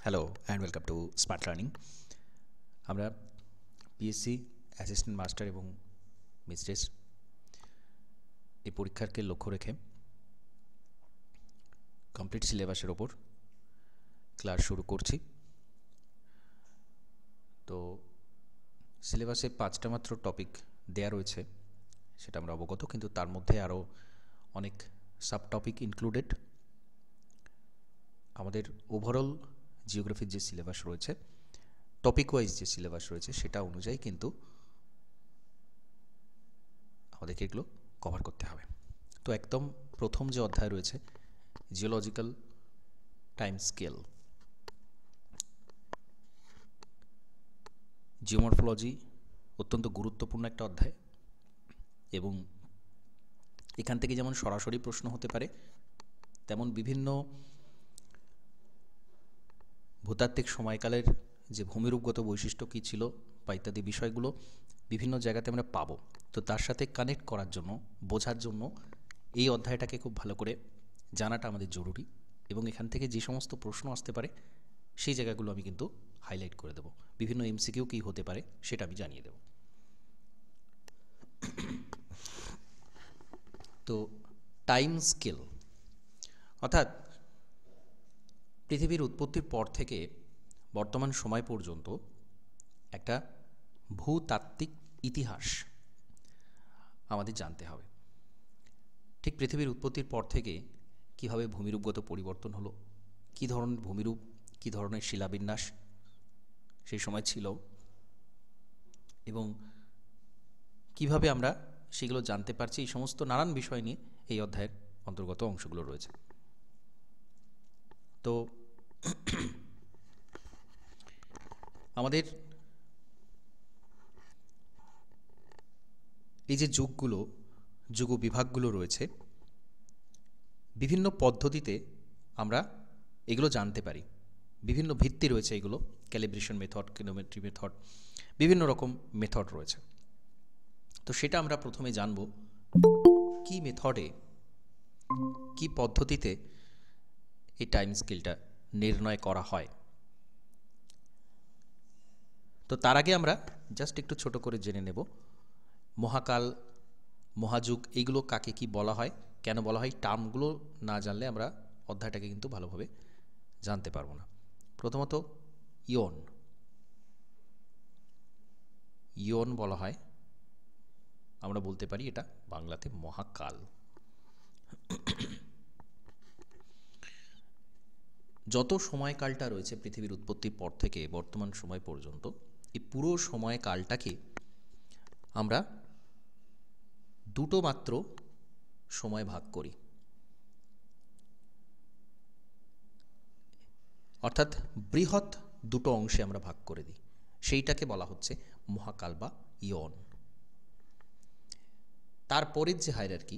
Hello and welcome to smart learning. আমরা PSC assistant master এবং mistress এই পরীক্ষাকে লক্ষ্য রেখে কমপ্লিট সিলেবাসের ওপর ক্লাস শুরু করছি। তো সিলেবাসে 5টা মাত্র টপিক দেয়া রয়েছে, সেটা আমরা অবগত, কিন্তু তার মধ্যে আরও অনেক সাব টপিক ইনক্লুডেড। আমাদের ওভারঅল জিওগ্রাফির যে সিলেবাস রয়েছে, টপিক ওয়াইজ যে সিলেবাস রয়েছে, সেটা অনুযায়ী কিন্তু আমাদেরকে এগুলো কভার করতে হবে। তো একদম প্রথম যে অধ্যায় রয়েছে জিওলজিক্যাল টাইম স্কেল, জিওমরফোলজি অত্যন্ত গুরুত্বপূর্ণ একটা অধ্যায়, এবং এখান থেকে যেমন সরাসরি প্রশ্ন হতে পারে, তেমন বিভিন্ন ভূতাত্ত্বিক সময়কালের যে ভূমিরূপগত বৈশিষ্ট্য কী ছিল বা ইত্যাদি বিষয়গুলো বিভিন্ন জায়গাতে আমরা পাবো। তো তার সাথে কানেক্ট করার জন্য, বোঝার জন্য এই অধ্যায়টাকে খুব ভালো করে জানাটা আমাদের জরুরি, এবং এখান থেকে যে সমস্ত প্রশ্ন আসতে পারে সেই জায়গাগুলো আমি কিন্তু হাইলাইট করে দেবো। বিভিন্ন এমসিকিউ কী হতে পারে সেটা আমি জানিয়ে দেব। তো টাইম স্কেল অর্থাৎ পৃথিবীর উৎপত্তির পর থেকে বর্তমান সময় পর্যন্ত একটা ভূতাত্ত্বিক ইতিহাস আমাদের জানতে হবে। ঠিক পৃথিবীর উৎপত্তির পর থেকে কীভাবে ভূমিরূপগত পরিবর্তন হলো, কী ধরনের ভূমিরূপ, কী ধরনের শিলাবিন্যাস সেই সময় ছিল, এবং কিভাবে আমরা সেগুলো জানতে পারছি, এই সমস্ত নানান বিষয় নিয়ে এই অধ্যায়ের অন্তর্গত অংশগুলো রয়েছে। তো আমাদের এই যে যুগগুলো, যুগ বিভাগগুলো রয়েছে, বিভিন্ন পদ্ধতিতে আমরা এগুলো জানতে পারি। বিভিন্ন ভিত্তি রয়েছে, এগুলো ক্যালিব্রেশন মেথড, কিলোমেট্রি মেথড, বিভিন্ন রকম মেথড রয়েছে। তো সেটা আমরা প্রথমে জানব কি মেথডে, কি পদ্ধতিতে এই টাইম স্কেলটা নির্ণয় করা হয়। তো তার আগে আমরা জাস্ট একটু ছোট করে জেনে নেব মহাকাল, মহাযুগ এইগুলো কাকে কি বলা হয়, কেন বলা হয়। টার্মগুলো না জানলে আমরা অধ্যায়টাকে কিন্তু ভালোভাবে জানতে পারবো না। প্রথমত ইয়ন, ইয়ন বলা হয়, আমরা বলতে পারি এটা বাংলাতে মহাকাল। যত সময়কালটা রয়েছে পৃথিবীর উৎপত্তির পর থেকে বর্তমান সময় পর্যন্ত, এই পুরো সময়কালটাকে আমরা দুটো মাত্র সময় ভাগ করি, অর্থাৎ বৃহৎ দুটো অংশে আমরা ভাগ করে দিই। সেইটাকে বলা হচ্ছে মহাকাল বা ইয়ন। তারপরের যে হায়ারার্কি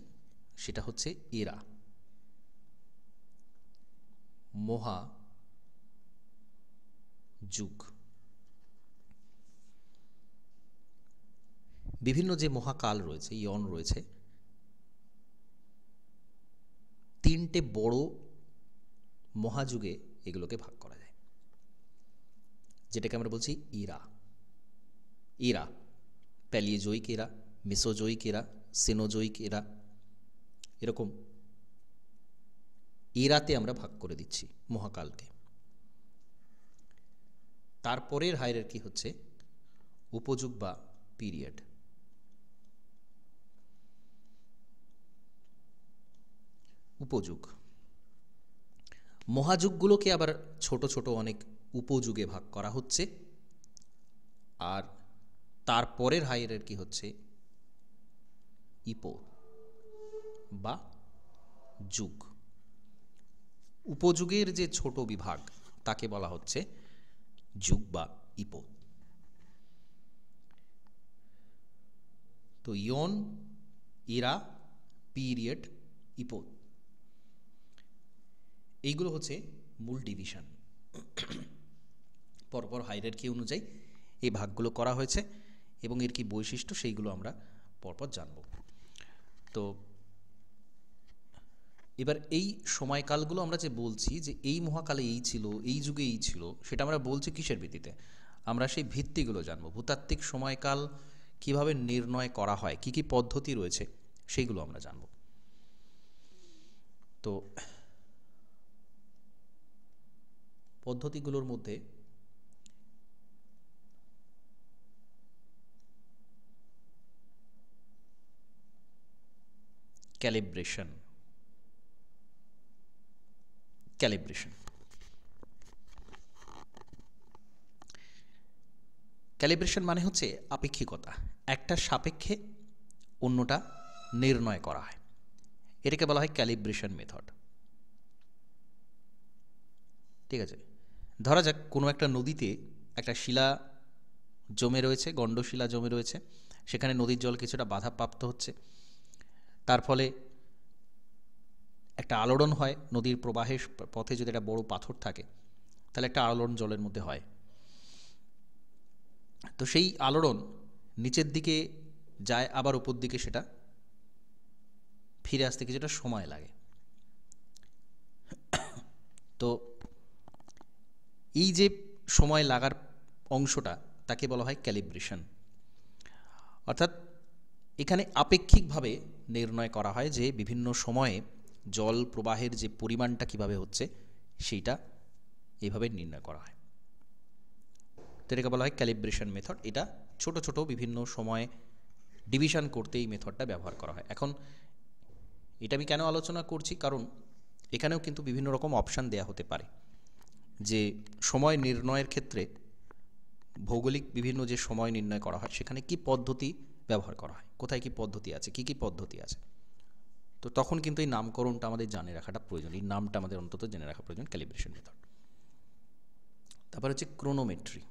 সেটা হচ্ছে এরা, মহাযুগ। বিভিন্ন যে মহাকাল রয়েছে, ইয়ন রয়েছে, তিনটে বড় মহাযুগে এগুলোকে ভাগ করা যায়, যেটাকে আমরা বলছি ইরা। ইরা প্যালিওজোইক এরা, মেসোজোইক এরা, সিনোজোইক এরা, এরকম এরাতে আমরা ভাগ করে দিচ্ছি মহাকালকে। তারপরের হায়ারার্কি হচ্ছে উপযুগ বা পিরিয়ড। উপযুগ, মহাযুগগুলোকে আবার ছোট ছোট অনেক উপযুগে ভাগ করা হচ্ছে। আর তারপরের হায়ারার্কি হচ্ছে ইপো বা যুগ। উপযুগের যে ছোট বিভাগ তাকে বলা হচ্ছে যুগ বা ইপো। তো ইয়ন, ইরা, পিরিয়ড, ইপো, এইগুলো হচ্ছে মূল ডিভিশন। পরপর হায়ারার্কি অনুযায়ী এই ভাগগুলো করা হয়েছে, এবং এর কি বৈশিষ্ট্য সেইগুলো আমরা পরপর জানব। তো এবার এই সময়কালগুলো আমরা যে বলছি যে এই মহাকালে এই ছিল, এই যুগে এই ছিল, সেটা আমরা বলছি কিসের ভিত্তিতে? আমরা সেই ভিত্তিগুলো জানবো। ভূতাত্ত্বিক সময়কাল কিভাবে নির্ণয় করা হয়, কি কি পদ্ধতি রয়েছে, সেইগুলো আমরা জানব। তো পদ্ধতিগুলোর মধ্যে ক্যালিব্রেশন ক্যালিব্রেশন ক্যালিব্রেশন মানে হচ্ছে আপেক্ষিকতা। একটা সাপেক্ষে অন্যটা নির্ণয় করা হয়, এটাকে বলা হয় ক্যালিব্রেশন মেথড। ঠিক আছে, ধরা যাক কোনো একটা নদীতে একটা শিলা জমে রয়েছে, গণ্ডশিলা জমে রয়েছে, সেখানে নদীর জল কিছুটা বাধাপ্রাপ্ত হচ্ছে, তার ফলে একটা আলোড়ন হয়। নদীর প্রবাহের পথে যদি একটা বড় পাথর থাকে তাহলে একটা আলোড়ন জলের মধ্যে হয়। তো সেই আলোড়ন নিচের দিকে যায়, আবার উপর দিকে সেটা ফিরে আসতে কিছুটা সময় লাগে। তো এই যে সময় লাগার অংশটা, তাকে বলা হয় ক্যালিব্রেশন। অর্থাৎ এখানে আপেক্ষিকভাবে নির্ণয় করা হয় যে বিভিন্ন সময়ে জল প্রবাহের যে পরিমাণটা কিভাবে হচ্ছে সেইটা এইভাবে নির্ণয় করা হয়। তো এটাকে বলা হয় ক্যালিব্রেশন মেথড। এটা ছোট ছোট বিভিন্ন সময়ে ডিভিশন করতে এই মেথডটা ব্যবহার করা হয়। এখন এটা আমি কেন আলোচনা করছি, কারণ এখানেও কিন্তু বিভিন্ন রকম অপশান দেয়া হতে পারে যে সময় নির্ণয়ের ক্ষেত্রে ভৌগোলিক বিভিন্ন যে সময় নির্ণয় করা হয় সেখানে কি পদ্ধতি ব্যবহার করা হয়, কোথায় কি পদ্ধতি আছে, কি কি পদ্ধতি আছে। তো তখন কিন্তু এই নামকরণটা আমাদের জেনে রাখাটা প্রয়োজন, এই নামটা আমাদের অন্তত জেনে রাখা প্রয়োজন, ক্যালিব্রেশন মেথড। তারপর হচ্ছে ক্রোনোমেট্রি।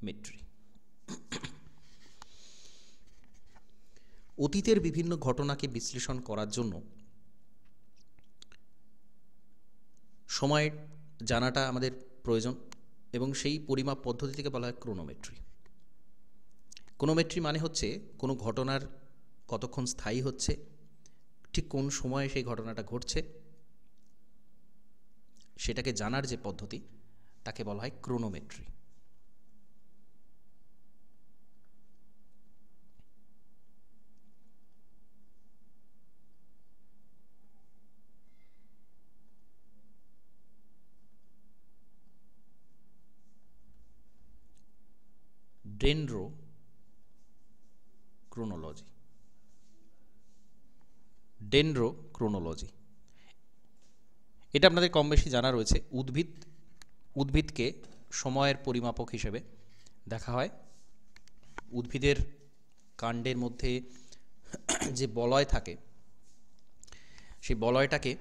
ক্রোনোমেট্রি অতীতের বিভিন্ন ঘটনাকে বিশ্লেষণ করার জন্য সময় জানাটা আমাদের প্রয়োজন, এবং সেই পরিমাপ পদ্ধতিকে বলা হয় ক্রোনোমেট্রি। ক্রোনোমেট্রি মানে হচ্ছে কোনো ঘটনার কতক্ষণ স্থায়ী হচ্ছে, ঠিক কোন সময়ে সেই ঘটনাটা ঘটছে, সেটাকে জানার যে পদ্ধতি তাকে বলা হয় ক্রোনোমেট্রি। ডেনড্রোক্রোনোলজি। ডেনড্রোক্রোনোলজি এটা আপনাদের কম বেশি জানা রয়েছে। উদ্ভিদকে সময়ের পরিমাপক হিসেবে দেখা হয়। উদ্ভিদের কাণ্ডের মধ্যে যে বলয় থাকে সেই বলয়টাকে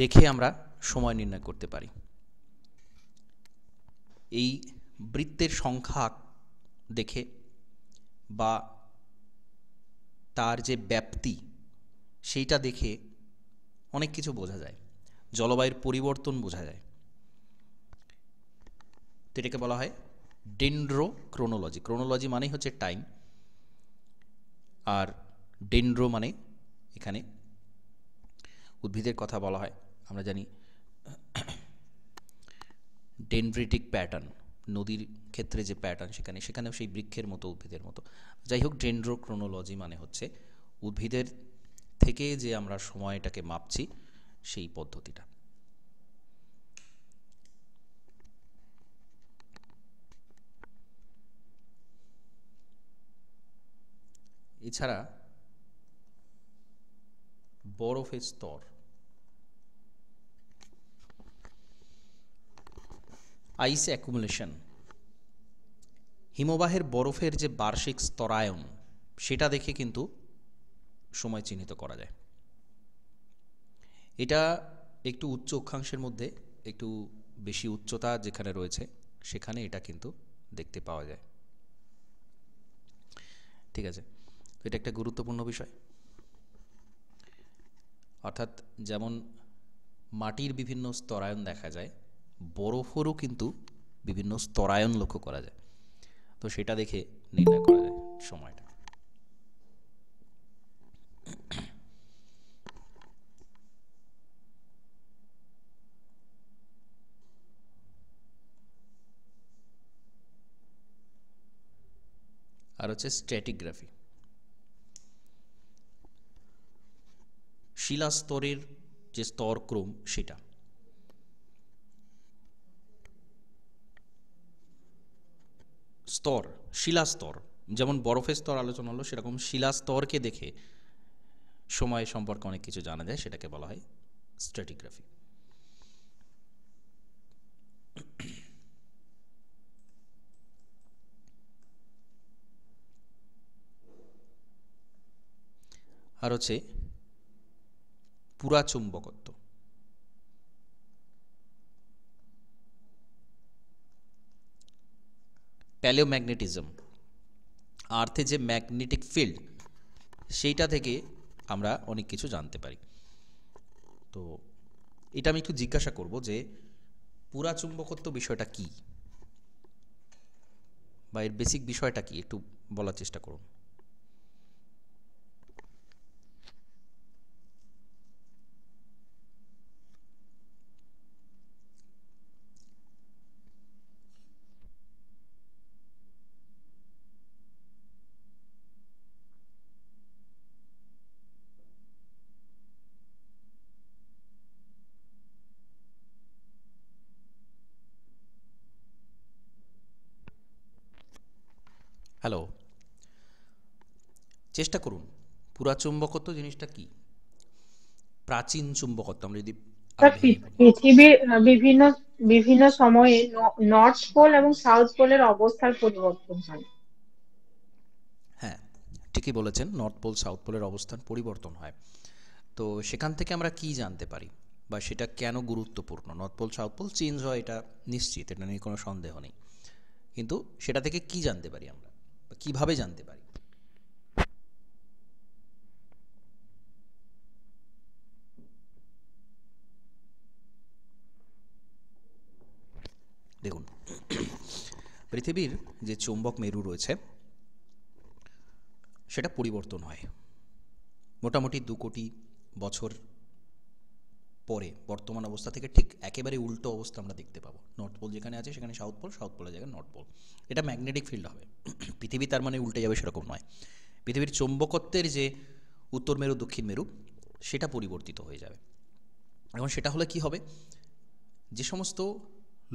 দেখে আমরা সময় নির্ণয় করতে পারি। এই বৃত্তের সংখ্যা দেখে বা তার যে ব্যাপ্তি সেইটা দেখে অনেক কিছু বোঝা যায়, জলবায়ুর পরিবর্তন বোঝা যায়। তো এটাকে বলা হয় ডেনড্রোক্রোনোলজি। ক্রোনোলজি মানেই হচ্ছে টাইম, আর ডেনড্রো মানে এখানে উদ্ভিদের কথা বলা হয়। আমরা জানি ডেনড্রিটিক প্যাটার্ন, নদীর ক্ষেত্রে যে প্যাটার্ন সেখানেও সেই বৃক্ষের মতো, উদ্ভিদের মতো। যাই হোক, ডেনড্রোক্রোনোলজি মানে হচ্ছে উদ্ভিদের থেকে যে আমরা সময়টাকে মাপছি সেই পদ্ধতিটা। এছাড়া বরফের স্তর, আইস অ্যাকুমুলেশন, হিমবাহের বরফের যে বার্ষিক স্তরায়ন সেটা দেখে কিন্তু সময় চিহ্নিত করা যায়। এটা একটু উচ্চ অক্ষাংশের মধ্যে, একটু বেশি উচ্চতা যেখানে রয়েছে সেখানে এটা কিন্তু দেখতে পাওয়া যায়। ঠিক আছে, তো এটা একটা গুরুত্বপূর্ণ বিষয়। অর্থাৎ যেমন মাটির বিভিন্ন স্তরায়ন দেখা যায়, বরফেরও কিন্তু বিভিন্ন স্তরায়ন লক্ষ্য করা যায়। তো সেটা দেখে নির্ণয় করা যায় সময়টা। আর হচ্ছে স্ট্র্যাটিগ্রাফি, শিলাস্তরের যে স্তরক্রম সেটা। স্তর, শিলাস্তর, যেমন বরফের স্তর আলোচনা হলো, সেরকম শিলাস্তরকে দেখে সময় সম্পর্কে অনেক কিছু জানা যায়, সেটাকে বলা হয় স্ট্র্যাটিগ্রাফি। আর হচ্ছে পুরাচুম্বকত্ব, প্যালিওম্যাগনেটিজম, আর্থে যে ম্যাগনেটিক ফিল্ড সেইটা থেকে আমরা অনেক কিছু জানতে পারি। তো এটা আমি একটু জিজ্ঞাসা করব যে পুরাচুম্বকত্ব বিষয়টা কি, বা এর বেসিক বিষয়টা কি, একটু বলার চেষ্টা করুন। হ্যালো, চেষ্টা করুন, পুরাচুম্বকত্ব জিনিসটা কি, প্রাচীন চুম্বকত্ব আমরা যদি আরো ভেঙে বলি। পৃথিবীর বিভিন্ন বিভিন্ন সময়ে নর্থ পোল এবং সাউথ পোলের অবস্থার পরিবর্তন হয়। হ্যাঁ, ঠিকই বলেছেন, নর্থ পোল সাউথ পোলের অবস্থান পরিবর্তন হয়। তো সেখান থেকে আমরা কি জানতে পারি, বা সেটা কেন গুরুত্বপূর্ণ? North pole south pole change হয়, এটা নিশ্চিত, এটা নিয়ে কোনো সন্দেহ নেই। কিন্তু সেটা থেকে কি জানতে পারি আমরা, বা কিভাবে জানতে পারি? দেখুন, পৃথিবীর যে চুম্বক মেরু রয়েছে সেটা পরিবর্তন হয় মোটামুটি 2 কোটি বছর পরে। বর্তমান অবস্থা থেকে ঠিক একেবারে উল্টো অবস্থা আমরা দেখতে পাবো। নর্থ পোল যেখানে আছে সেখানে সাউথ পোল, সাউথ পোলের জায়গায় নর্থ পোল। এটা ম্যাগনেটিক ফিল্ড হবে। পৃথিবী তার মানে উল্টে যাবে সেরকম নয়। পৃথিবীর চৌম্বকত্বের যে উত্তর মেরু দক্ষিণ মেরু সেটা পরিবর্তিত হয়ে যাবে। এখন সেটা হলে কি হবে, যে সমস্ত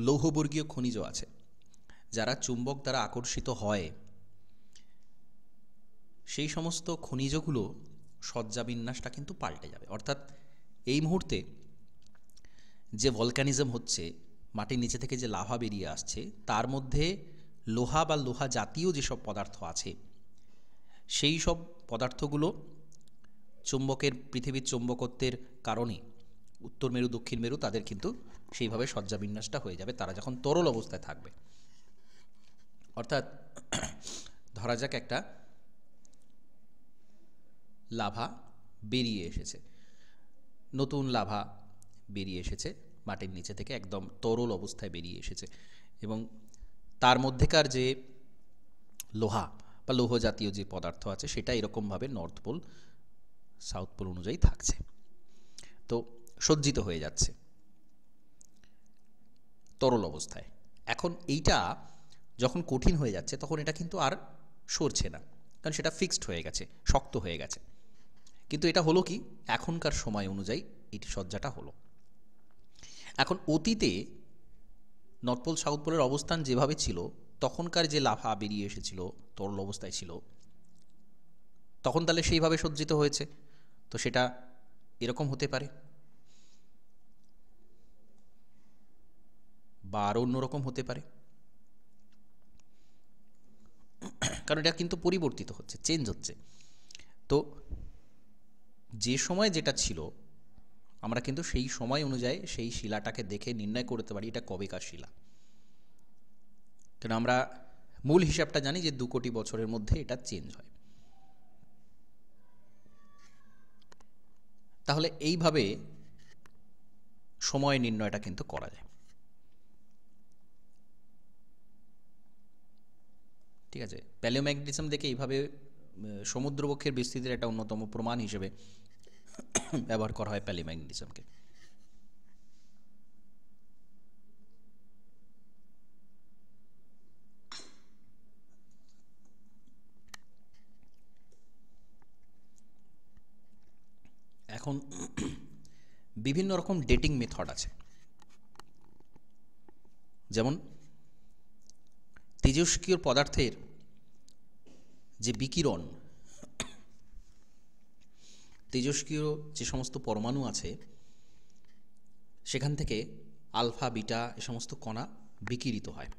লৌহবর্গীয় খনিজ আছে যারা চুম্বক দ্বারা আকর্ষিত হয়, সেই সমস্ত খনিজগুলো সজ্জাবিন্যাসটা কিন্তু পাল্টে যাবে। অর্থাৎ এই মুহূর্তে যে ভলকানিজম হচ্ছে, মাটির নিচে থেকে যে লাভা বেরিয়ে আসছে, তার মধ্যে লোহা বা লোহা জাতীয় যেসব পদার্থ আছে, সেই সব পদার্থগুলো চুম্বকের, পৃথিবীর চুম্বকত্বের কারণে উত্তর মেরু দক্ষিণ মেরু তাদের কিন্তু সেইভাবে সজ্জাবিন্যাসটা হয়ে যাবে, তারা যখন তরল অবস্থায় থাকবে। অর্থাৎ ধরা যাক একটা লাভা বেরিয়ে এসেছে, নতুন লাভা বেরিয়ে এসেছে মাটির নিচে থেকে, একদম তরল অবস্থায় বেরিয়ে এসেছে, এবং তার মধ্যেকার যে লোহা বা লৌহ জাতীয় যে পদার্থ আছে সেটা এরকমভাবে নর্থ পোল সাউথ পোল অনুযায়ী থাকছে, তো সজ্জিত হয়ে যাচ্ছে তরল অবস্থায়। এখন এইটা যখন কঠিন হয়ে যাচ্ছে তখন এটা কিন্তু আর সরছে না, কারণ সেটা ফিক্সড হয়ে গেছে, শক্ত হয়ে গেছে। কিন্তু এটা হলো কি, এখনকার সময় অনুযায়ী এটি সজ্জাটা হলো। এখন অতীতে নর্থ পোল সাউথ পোলের অবস্থান যেভাবে ছিল, তখনকার যে লাভা বেরিয়ে এসেছিল তরল অবস্থায় ছিল, তখন তাহলে সেইভাবে সজ্জিত হয়েছে, তো সেটা এরকম হতে পারে বা আরও অন্যরকম হতে পারে, কারণ এটা কিন্তু পরিবর্তিত হচ্ছে, চেঞ্জ হচ্ছে। তো যে সময় যেটা ছিল আমরা কিন্তু সেই সময় অনুযায়ী সেই শিলাটাকে দেখে নির্ণয় করতে পারি এটা কবেকার শিলা। কারণ আমরা মূল হিসাবটা জানি যে 2 কোটি বছরের মধ্যে এটা চেঞ্জ হয়। তাহলে এইভাবে সময় নির্ণয়টা কিন্তু করা যায়। ঠিক আছে, প্যালিওম্যাগনেটিজম দেখে এইভাবে সমুদ্রবক্ষের বিস্তৃতির একটা অন্যতম প্রমাণ হিসেবে ব্যবহার করা হয় প্যালিওম্যাগনেটিজমকে। এখন বিভিন্ন রকম ডেটিং মেথড আছে, যেমন তেজস্ক্রিয় পদার্থের যে বিকিরণ, তেজস্ক্রিয় যে সমস্ত পরমাণু আছে সেখান থেকে আলফা বিটা এ সমস্ত কণা বিকিরিত হয়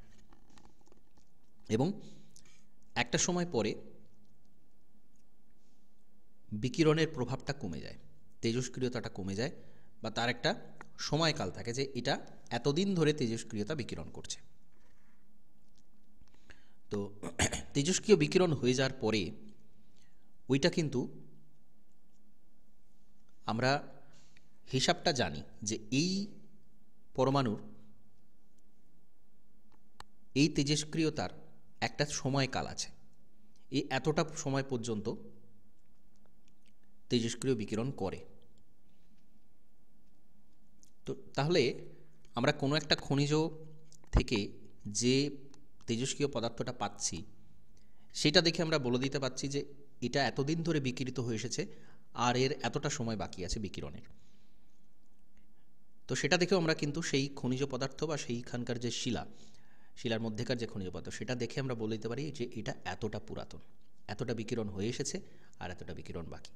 এবং একটা সময় পরে বিকিরণের প্রভাবটা কমে যায়, তেজস্ক্রিয়তাটা কমে যায়, বা তার একটা সময়কাল থাকে যে এটা এতদিন ধরে তেজস্ক্রিয়তা বিকিরণ করছে। তো তেজস্ক্রিয় বিকিরণ হয়ে যাওয়ার পরে ওইটা কিন্তু আমরা হিসাবটা জানি যে এই পরমাণুর এই তেজস্ক্রিয়তার একটা সময়কাল আছে, এই এতটা সময় পর্যন্ত তেজস্ক্রিয় বিকিরণ করে। তো তাহলে আমরা কোনো একটা খনিজ থেকে যে তেজস্ক্রিয় পদার্থটা পাচ্ছি সেটা দেখে আমরা বলে দিতে পারছি যে এটা এতদিন ধরে বিকিরিত হয়ে এসেছে আর এর এতটা সময় বাকি আছে বিকিরণের। তো সেটা দেখেও আমরা কিন্তু সেই খনিজ পদার্থ বা সেইখানকার যে শিলার মধ্যেকার যে খনিজ পদার্থ সেটা দেখে আমরা বলে দিতে পারি যে এটা এতটা পুরাতন, এতটা বিকিরণ হয়ে এসেছে আর এতটা বিকিরণ বাকি।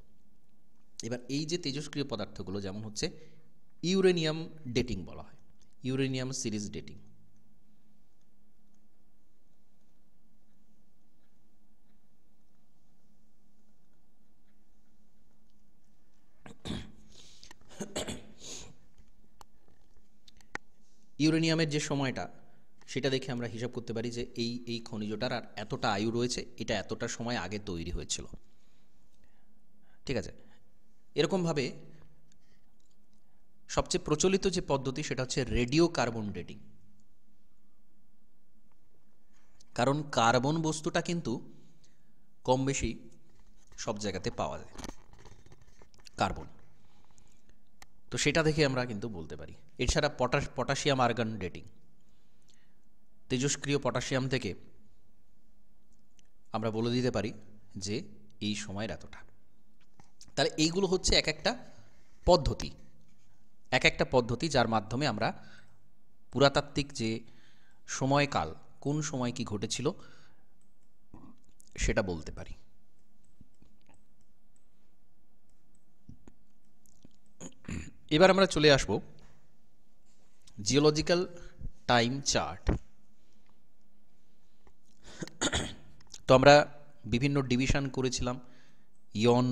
এবার এই যে তেজস্ক্রিয় পদার্থগুলো, যেমন হচ্ছে ইউরেনিয়াম ডেটিং বলা হয়, ইউরেনিয়াম সিরিজ ডেটিং। ইউরেনিয়ামের যে সময়টা সেটা দেখে আমরা হিসাব করতে পারি যে এই খনিজটার আর এতটা আয়ু রয়েছে, এটা এতটা সময় আগে তৈরি হয়েছিল। ঠিক আছে, এরকমভাবে সবচেয়ে প্রচলিত যে পদ্ধতি সেটা হচ্ছে রেডিও কার্বন ডেটিং। কারণ কার্বন বস্তুটা কিন্তু কম বেশি সব জায়গাতে পাওয়া যায়, কার্বন। তো সেটা দেখে আমরা কিন্তু বলতে পারি। এছাড়া পটাশিয়াম আর্গন ডেটিং, তেজস্ক্রিয় পটাশিয়াম থেকে আমরা বলে দিতে পারি যে এই সময়ের এতটা। তাহলে এইগুলো হচ্ছে এক একটা পদ্ধতি যার মাধ্যমে আমরা পুরাতাত্ত্বিক যে সময়কাল, কোন সময় কি ঘটেছিল সেটা বলতে পারি। এবার আমরা চলে আসব জিওলজিক্যাল টাইম চার্ট। তো আমরা বিভিন্ন ডিভিশন করেছিলাম, ইয়ন,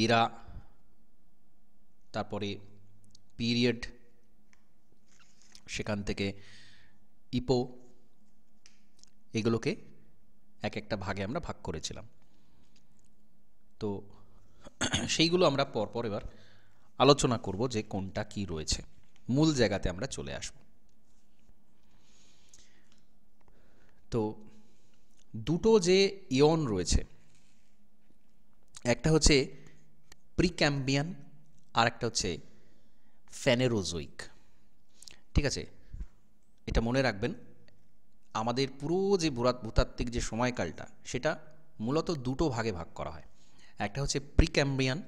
ইরা, তারপরে পিরিয়ড, সেখান থেকে ইপো, এগুলোকে এক একটা ভাগে আমরা ভাগ করেছিলাম। তো সেইগুলো আমরা পরপর এবার আলোচনা করব যে কোনটা কি রয়েছে। মূল জায়গাতে আমরা চলে আসব। তো দুটো যে ইয়ন রয়েছে, একটা হচ্ছে প্রিক্যাম্বিয়ান আর একটা হচ্ছে ফেনেরোজোইক। ঠিক আছে, এটা মনে রাখবেন, আমাদের পুরো যে ভূতাত্ত্বিক যে সময়কালটা সেটা মূলত দুটো ভাগে ভাগ করা হয়, একটা হচ্ছে প্রিক্যাম্বিয়ান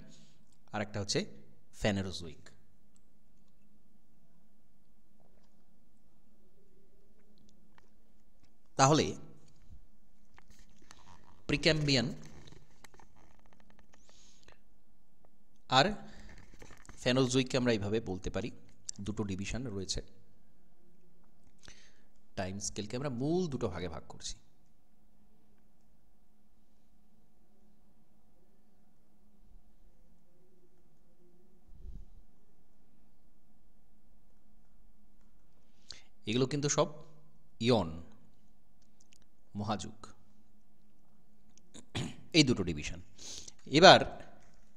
আর একটা হচ্ছে ফেনেরোজোইক। তাহলে প্রিক্যাম্বিয়ান আর ফেনোজোইককে আমরা এইভাবে বলতে পারি, দুটো ডিভিশন রয়েছে। টাইম স্কেলকে আমরা মূল দুটো ভাগে ভাগ করছি। এগুলো কিন্তু সব ইয়ন, মহাযুগ, এই দুটো ডিভিশন। এবার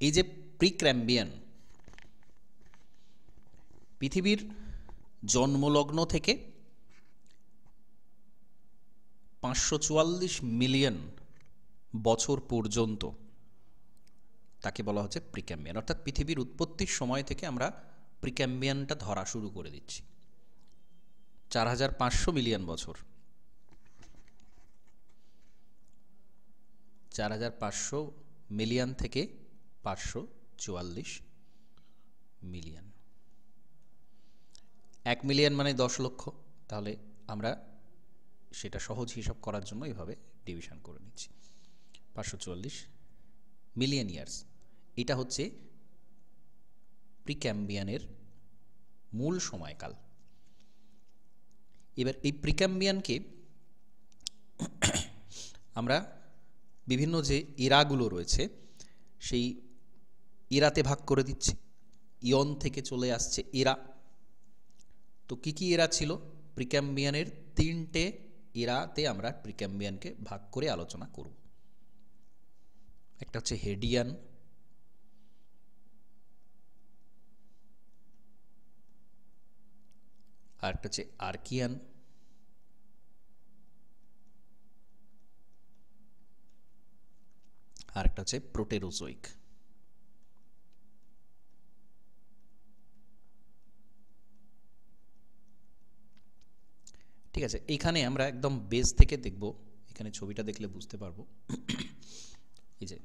এই যে প্রিক্যাম্বিয়ান, পৃথিবীর জন্মলগ্ন থেকে 544 মিলিয়ন বছর পর্যন্ত তাকে বলা হচ্ছে প্রিক্যাম্বিয়ান। অর্থাৎ পৃথিবীর উৎপত্তির সময় থেকে আমরা প্রিক্যাম্বিয়ানটা ধরা শুরু করে দিচ্ছি। 4500 মিলিয়ন বছর, 4500 মিলিয়ন থেকে 544 মিলিয়ন। 1 মিলিয়ন মানে 10 লক্ষ, তাহলে আমরা সেটা সহজ হিসাব করার জন্য এইভাবে ডিভিশন করে নিচ্ছি। 544 মিলিয়ন ইয়ার্স, এটা হচ্ছে প্রিক্যাম্বিয়ানের মূল সময়কাল। এবার এই প্রিক্যাম্বিয়ানকে আমরা বিভিন্ন যে এরাগুলো রয়েছে সেই এরাতে ভাগ করে দিচ্ছি। ইয়ন থেকে চলে আসছে এরা। তো কি কি এরা ছিল? প্রিক্যাম্বিয়ানের 3টে এরাতে আমরা প্রিক্যাম্বিয়ানকে ভাগ করে আলোচনা করব। একটা হচ্ছে হেডিয়ান, আর একটা হচ্ছে আর্কিয়ান, আর একটা হচ্ছে প্রোটেরোজোইক। ঠিক আছে, এইখানে আমরা একদম বেস থেকে দেখব। এখানে ছবিটা দেখলে বুঝতে পারবো। এই যে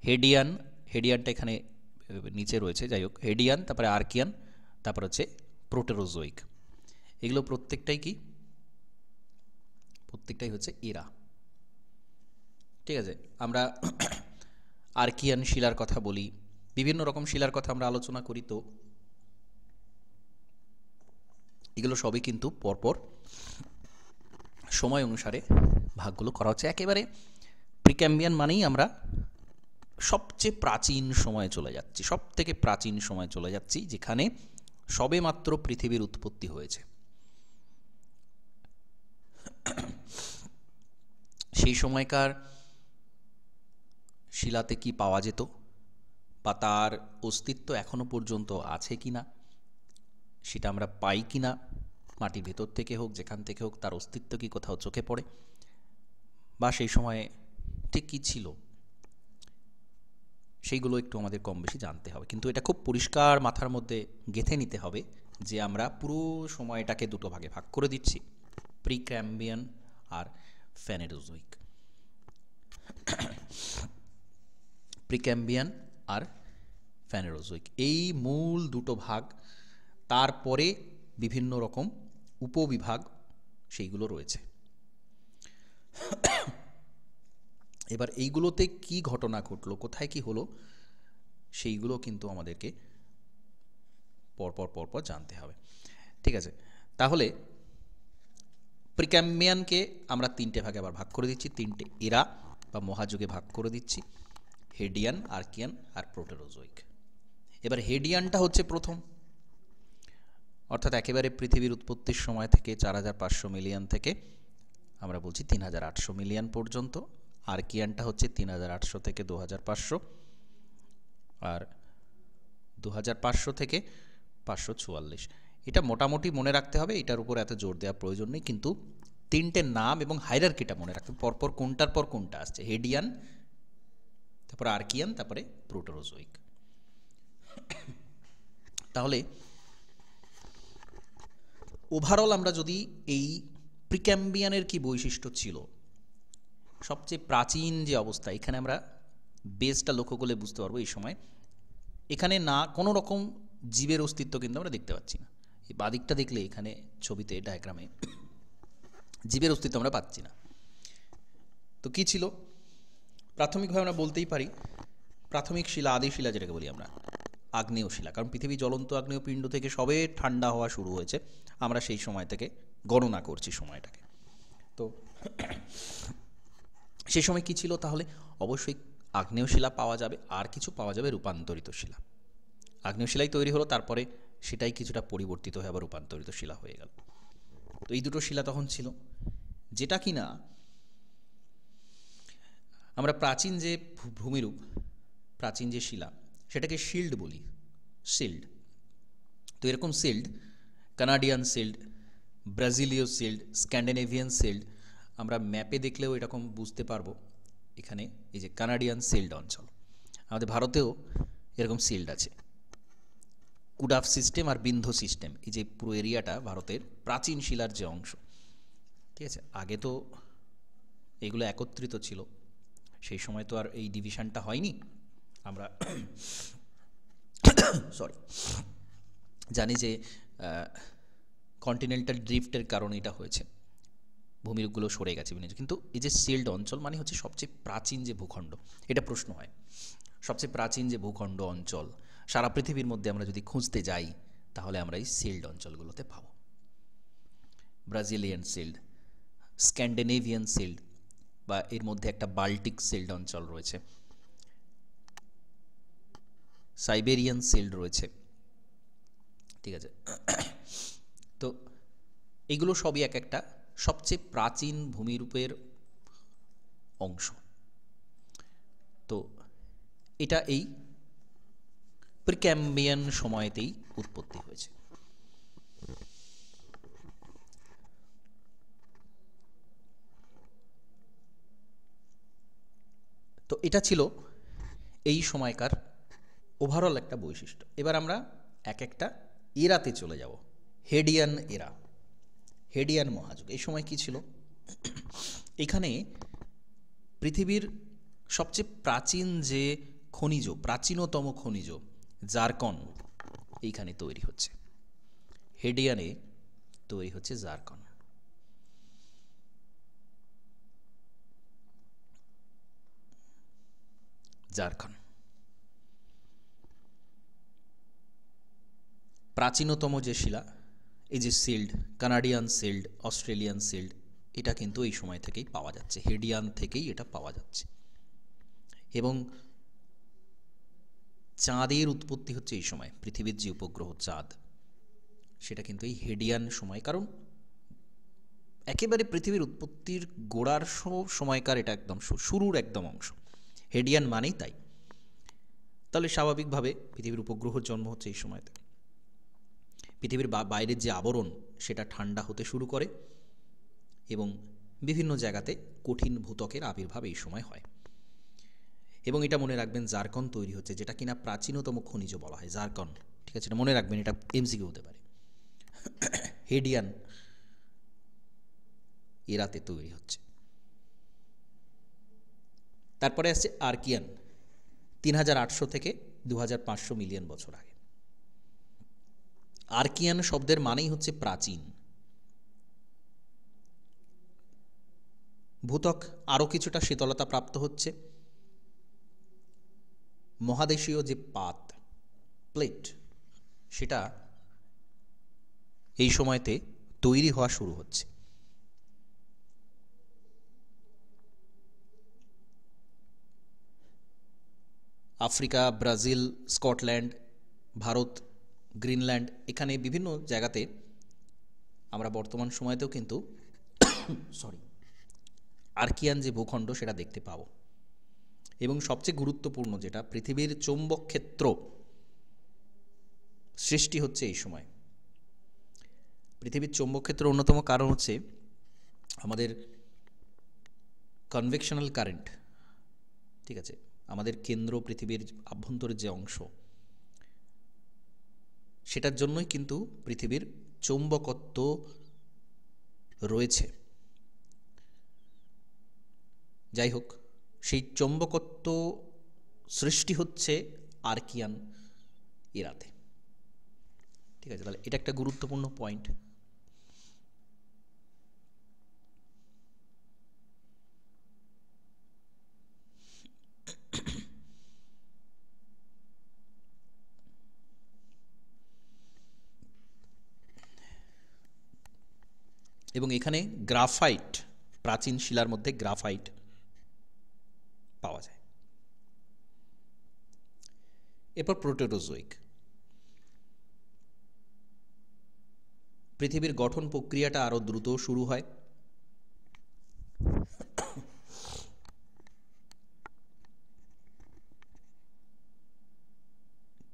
হেডিয়ান, হেডিয়ানটা এখানে নিচে রয়েছে। যাই হোক, হেডিয়ান, তারপরে আর্কিয়ান, তারপর হচ্ছে প্রোটেরোজোইক। এগুলো প্রত্যেকটাই কি? প্রত্যেকটাই হচ্ছে এরা। ঠিক আছে, আমরা আর্কিয়ান শিলার কথা বলি, বিভিন্ন রকম শিলার কথা আমরা আলোচনা করি। তো এগুলো সবই কিন্তু পরপর সময় অনুসারে ভাগগুলো করা হচ্ছে। একেবারে প্রিক্যাম্বিয়ান মানেই আমরা সবচেয়ে প্রাচীন সময়ে চলে যাচ্ছি, সব থেকে প্রাচীন সময়ে চলে যাচ্ছি, যেখানে সবে মাত্র পৃথিবীর উৎপত্তি হয়েছে। সেই সময়কার শিলাতে কি পাওয়া যেত বা তার অস্তিত্ব এখনো পর্যন্ত আছে কিনা, সেটা আমরা পাই কিনা, মাটির ভেতর থেকে হোক যেখান থেকে হোক, তার অস্তিত্ব কি কোথাও চোখে পড়ে, বা সেই সময়ে ঠিক কী ছিল, সেইগুলো একটু আমাদের কম বেশি জানতে হবে। কিন্তু এটা খুব পরিষ্কার মাথার মধ্যে গেঁথে নিতে হবে যে আমরা পুরো সময়টাকে দুটো ভাগে ভাগ করে দিচ্ছি, প্রিক্যাম্বিয়ান আর ফেনেরোজোইক। প্রিক্যাম্বিয়ান আর ফেনেরোজোইক, এই মূল দুটো ভাগ। তারপরে বিভিন্ন রকম উপবিভাগ সেইগুলো রয়েছে। এবার এইগুলোতে কি ঘটনা ঘটলো, কোথায় কি হলো, সেইগুলো কিন্তু আমাদেরকে পরপর পরপর জানতে হবে। ঠিক আছে, তাহলে প্রিক্যাম্বিয়ানকে আমরা 3টে ভাগে আবার ভাগ করে দিচ্ছি, 3টে এরা বা মহাযুগে ভাগ করে দিচ্ছি, হেডিয়ান, আর্কিয়ান আর প্রোটেরোজোইক। এবার হেডিয়ানটা হচ্ছে প্রথম, অর্থাৎ একেবারে পৃথিবীর উৎপত্তির সময় থেকে 4500 মিলিয়ন থেকে আমরা বলছি 3800 মিলিয়ন পর্যন্ত। আর্কিয়ানটা হচ্ছে 3800 থেকে 2500, আর 2500 থেকে 544। এটা মোটামুটি মনে রাখতে হবে, এটার উপর এত জোর দেওয়ার প্রয়োজন নেই, কিন্তু 3টে নাম এবং হায়ারার্কিটা মনে রাখতে, পরপর কোনটার পর কোনটা আসছে, হেডিয়ান, তারপরে আর্কিয়ান, তারপরে প্রোটেরোজোইক। তাহলে ওভারঅল আমরা যদি এই প্রিক্যাম্বিয়ানের কি বৈশিষ্ট্য ছিল, সবচেয়ে প্রাচীন যে অবস্থা, এখানে আমরা বেসটা লক্ষ্য করলে বুঝতে পারবো এই সময় এখানে না কোনো রকম জীবের অস্তিত্ব কিন্তু আমরা দেখতে পাচ্ছি না। এই বাদিকটা দেখলে এখানে ছবিতে ডায়াগ্রামে জীবের অস্তিত্ব আমরা পাচ্ছি না। তো কি ছিল? প্রাথমিকভাবে আমরা বলতেই পারি প্রাথমিক শিলা, আদি শিলা যেটাকে বলি আমরা, আগ্নেয় শিলা। কারণ পৃথিবী জ্বলন্ত আগ্নেয় পিণ্ড থেকে সবে ঠান্ডা হওয়া শুরু হয়েছে, আমরা সেই সময় থেকে গণনা করছি সময়টাকে। তো সেই সময় কি ছিল? তাহলে অবশ্যই আগ্নেয় শিলা পাওয়া যাবে, আর কিছু পাওয়া যাবে রূপান্তরিত শিলা। আগ্নেয় শিলাই তৈরি হলো, তারপরে সেটাই কিছুটা পরিবর্তিত হয়ে আবার রূপান্তরিত শিলা হয়ে গেল। তো এই দুটো শিলা তখন ছিল, যেটা কিনা আমরা প্রাচীন যে ভূমিরূপ, প্রাচীন যে শিলা, সেটাকে শিল্ড বলি, শিল্ড। তো এরকম শিল্ড, কানাডিয়ান শিল্ড, ব্রাজিলীয় শিল্ড, স্ক্যান্ডিনেভিয়ান শিল্ড, আমরা ম্যাপে দেখলেও এরকম বুঝতে পারবো। এখানে এই যে কানাডিয়ান সিল্ড অঞ্চল, আমাদের ভারতেও এরকম সিল্ড আছে, কুডাফ সিস্টেম আর বিন্ধ সিস্টেম, এই যে পুরো এরিয়াটা ভারতের প্রাচীন শিলার যে অংশ, ঠিক আছে। আগে তো এগুলো একত্রিত ছিল, সেই সময় তো আর এই ডিভিশনটা হয়নি। আমরা সরি জানি যে কন্টিনেন্টাল ড্রিফটের কারণে এটা হয়েছে, ভূমিরূপগুলো সরে গেছে বিভিন্ন, কিন্তু এই যে সিল্ড অঞ্চল মানে হচ্ছে সবচেয়ে প্রাচীন যে ভূখণ্ড, এটা প্রশ্ন হয়। সবচেয়ে প্রাচীন যে ভূখণ্ড অঞ্চল সারা পৃথিবীর মধ্যে আমরা যদি খুঁজতে যাই, তাহলে আমরা এই সিল্ড অঞ্চলগুলোতে পাব। ব্রাজিলিয়ান সিল্ড, স্ক্যান্ডিনেভিয়ান সিল্ড, বা এর মধ্যে একটা বাল্টিক সিল্ড অঞ্চল রয়েছে, সাইবেরিয়ান সিল্ড রয়েছে, ঠিক আছে। তো এগুলো সবই এক একটা সবচেয়ে প্রাচীন ভূমিরূপের অংশ। তো এটা এই প্রিক্যাম্বিয়ান সময়তেই উৎপত্তি হয়েছে। তো এটা ছিল এই সময়কার ওভারঅল একটা বৈশিষ্ট্য। এবার আমরা এক একটা এরাতে চলে যাব। হেডিয়ান এরা, হেডিয়ান মহাযুগ। এই সময় কি ছিল? এখানে পৃথিবীর সবচেয়ে প্রাচীন যে খনিজ, প্রাচীনতম খনিজ জারকন এইখানে তৈরি হচ্ছে। হেডিয়ানে তৈরি হচ্ছে জারকন। জারকন প্রাচীনতম যে শিলা, এই যে shield, Canadian shield, Australian shield, এটা কিন্তু এই সময় থেকেই পাওয়া যাচ্ছে, হেডিয়ান থেকেই এটা পাওয়া যাচ্ছে। এবং চাঁদের উৎপত্তি হচ্ছে এই সময়, পৃথিবীর যে উপগ্রহ চাঁদ, সেটা কিন্তু এই হেডিয়ান সময়, কারণ একেবারে পৃথিবীর উৎপত্তির গোড়ার সময়কার এটা একদম শুরুর একদম অংশ, হেডিয়ান মানেই তাই। তাহলে স্বাভাবিকভাবে পৃথিবীর উপগ্রহর জন্ম হচ্ছে এই সময়তে। পৃথিবীর বাইরের যে আবরণ সেটা ঠান্ডা হতে শুরু করে এবং বিভিন্ন জায়গাতে কঠিন ভূত্বকের আবির্ভাব এই সময় হয়। এবং এটা মনে রাখবেন, জারকন তৈরি হচ্ছে, যেটা কিনা প্রাচীনতম খনিজ বলা হয় জারকন, ঠিক আছে, এটা মনে রাখবেন, এটা এমসিকিউ হতে পারে। হেডিয়ান এরাতে তৈরি হচ্ছে। তারপরে আসছে আর্কিয়ান, ৩৮০০ থেকে ২৫০০ মিলিয়ন বছর আগে। আর্কিয়ান শব্দের মানেই হচ্ছে প্রাচীন। ভূত্বক আরও কিছুটা শীতলতা প্রাপ্ত হচ্ছে, মহাদেশীয় যে পাত, প্লেট, সেটা এই সময়তে তৈরি হওয়া শুরু হচ্ছে। Africa, Brazil, Scotland, Bharat, Greenland, এখানে বিভিন্ন জায়গাতে আমরা বর্তমান সময়তেও কিন্তু আর্কিয়ান যে ভূখণ্ড সেটা দেখতে পাবো। এবং সবচেয়ে গুরুত্বপূর্ণ যেটা, পৃথিবীর চৌম্বক ক্ষেত্র সৃষ্টি হচ্ছে এই সময়। পৃথিবীর চৌম্বক ক্ষেত্রের অন্যতম কারণ হচ্ছে আমাদের কনভেকশনাল কারেন্ট, ঠিক আছে। আমাদের কেন্দ্র, পৃথিবীর আভ্যন্তরের যে অংশ, সেটার জন্যই কিন্তু পৃথিবীর চৌম্বকত্ব রয়েছে। যাই হোক, সেই চৌম্বকত্ব সৃষ্টি হচ্ছে আর্কিয়ান এরাতে, ঠিক আছে। তাহলে এটা একটা গুরুত্বপূর্ণ পয়েন্ট। এবং এখানে গ্রাফাইট, প্রাচীন শিলার মধ্যে গ্রাফাইট পাওয়া যায়। এরপর প্রোটেরোজোইক, পৃথিবীর গঠন প্রক্রিয়াটা আরও দ্রুত শুরু হয়।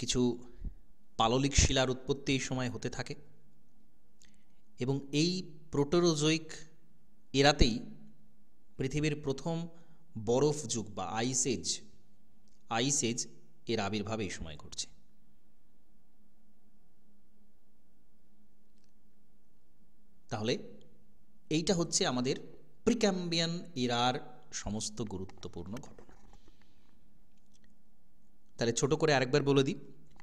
কিছু পাললিক শিলার উৎপত্তি এই সময় হতে থাকে এবং এই প্রোটেরোজোইক এরাতেই পৃথিবীর প্রথম বরফ যুগ বা আইস এজ এর আবির্ভাব এই সময় ঘটছে। তাহলে এইটা হচ্ছে আমাদের প্রিক্যাম্বিয়ান ইরার সমস্ত গুরুত্বপূর্ণ ঘটনা। তাহলে ছোট করে আরেকবার বলে দিই,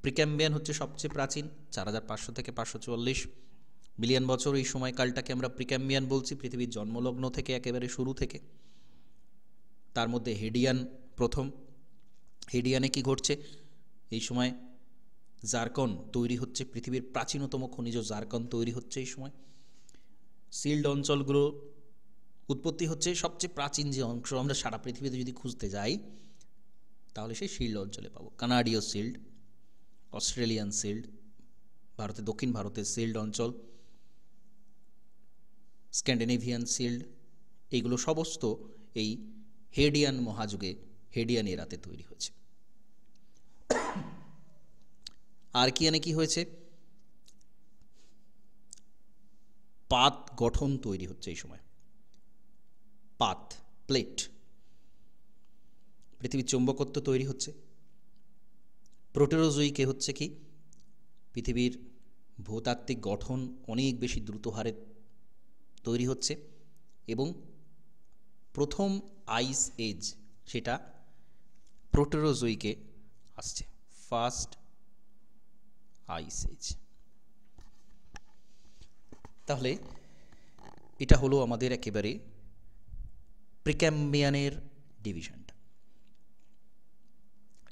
প্রিক্যাম্বিয়ান হচ্ছে সবচেয়ে প্রাচীন, 4500 থেকে 544 মিলিয়ন বছর। এই সময়কালটাকে আমরা প্রিক্যাম্বিয়ান বলছি, পৃথিবীর জন্মলগ্ন থেকে একেবারে শুরু থেকে। তার মধ্যে হেডিয়ান প্রথম। হেডিয়ানে কি ঘটছে? এই সময় জারকন তৈরি হচ্ছে, পৃথিবীর প্রাচীনতম খনিজ জারকন তৈরি হচ্ছে এই সময়। সিল্ড অঞ্চলগুলো উৎপত্তি হচ্ছে। সবচেয়ে প্রাচীন যে অংশ আমরা সারা পৃথিবীতে যদি খুঁজতে যাই তাহলে সেই শিল্ড অঞ্চলে পাবো। কানাডীয় সিল্ড, অস্ট্রেলিয়ান সিল্ড, ভারতের দক্ষিণ ভারতের সিল্ড অঞ্চল, স্ক্যান্ডিনেভিয়ান সিল্ড, এইগুলো সমস্ত এই হেডিয়ান মহাযুগে, হেডিয়ান এরাতে তৈরি হয়েছে। আর্কিয়ানে কি হয়েছে? পাত গঠন তৈরি হচ্ছে এই সময়, পাত, প্লেট। পৃথিবীর চৌম্বকত্ব তৈরি হচ্ছে। প্রোটেরোজোইকে হচ্ছে কি, পৃথিবীর ভূতাত্ত্বিক গঠন অনেক বেশি দ্রুত হারে তৈরি হচ্ছে এবং প্রথম আইস এজ সেটা প্রোটেরোজোইকে আসছে, ফার্স্ট আইস এজ। তাহলে এটা হলো আমাদের একেবারে প্রিক্যাম্বিয়ানের ডিভিশনটা।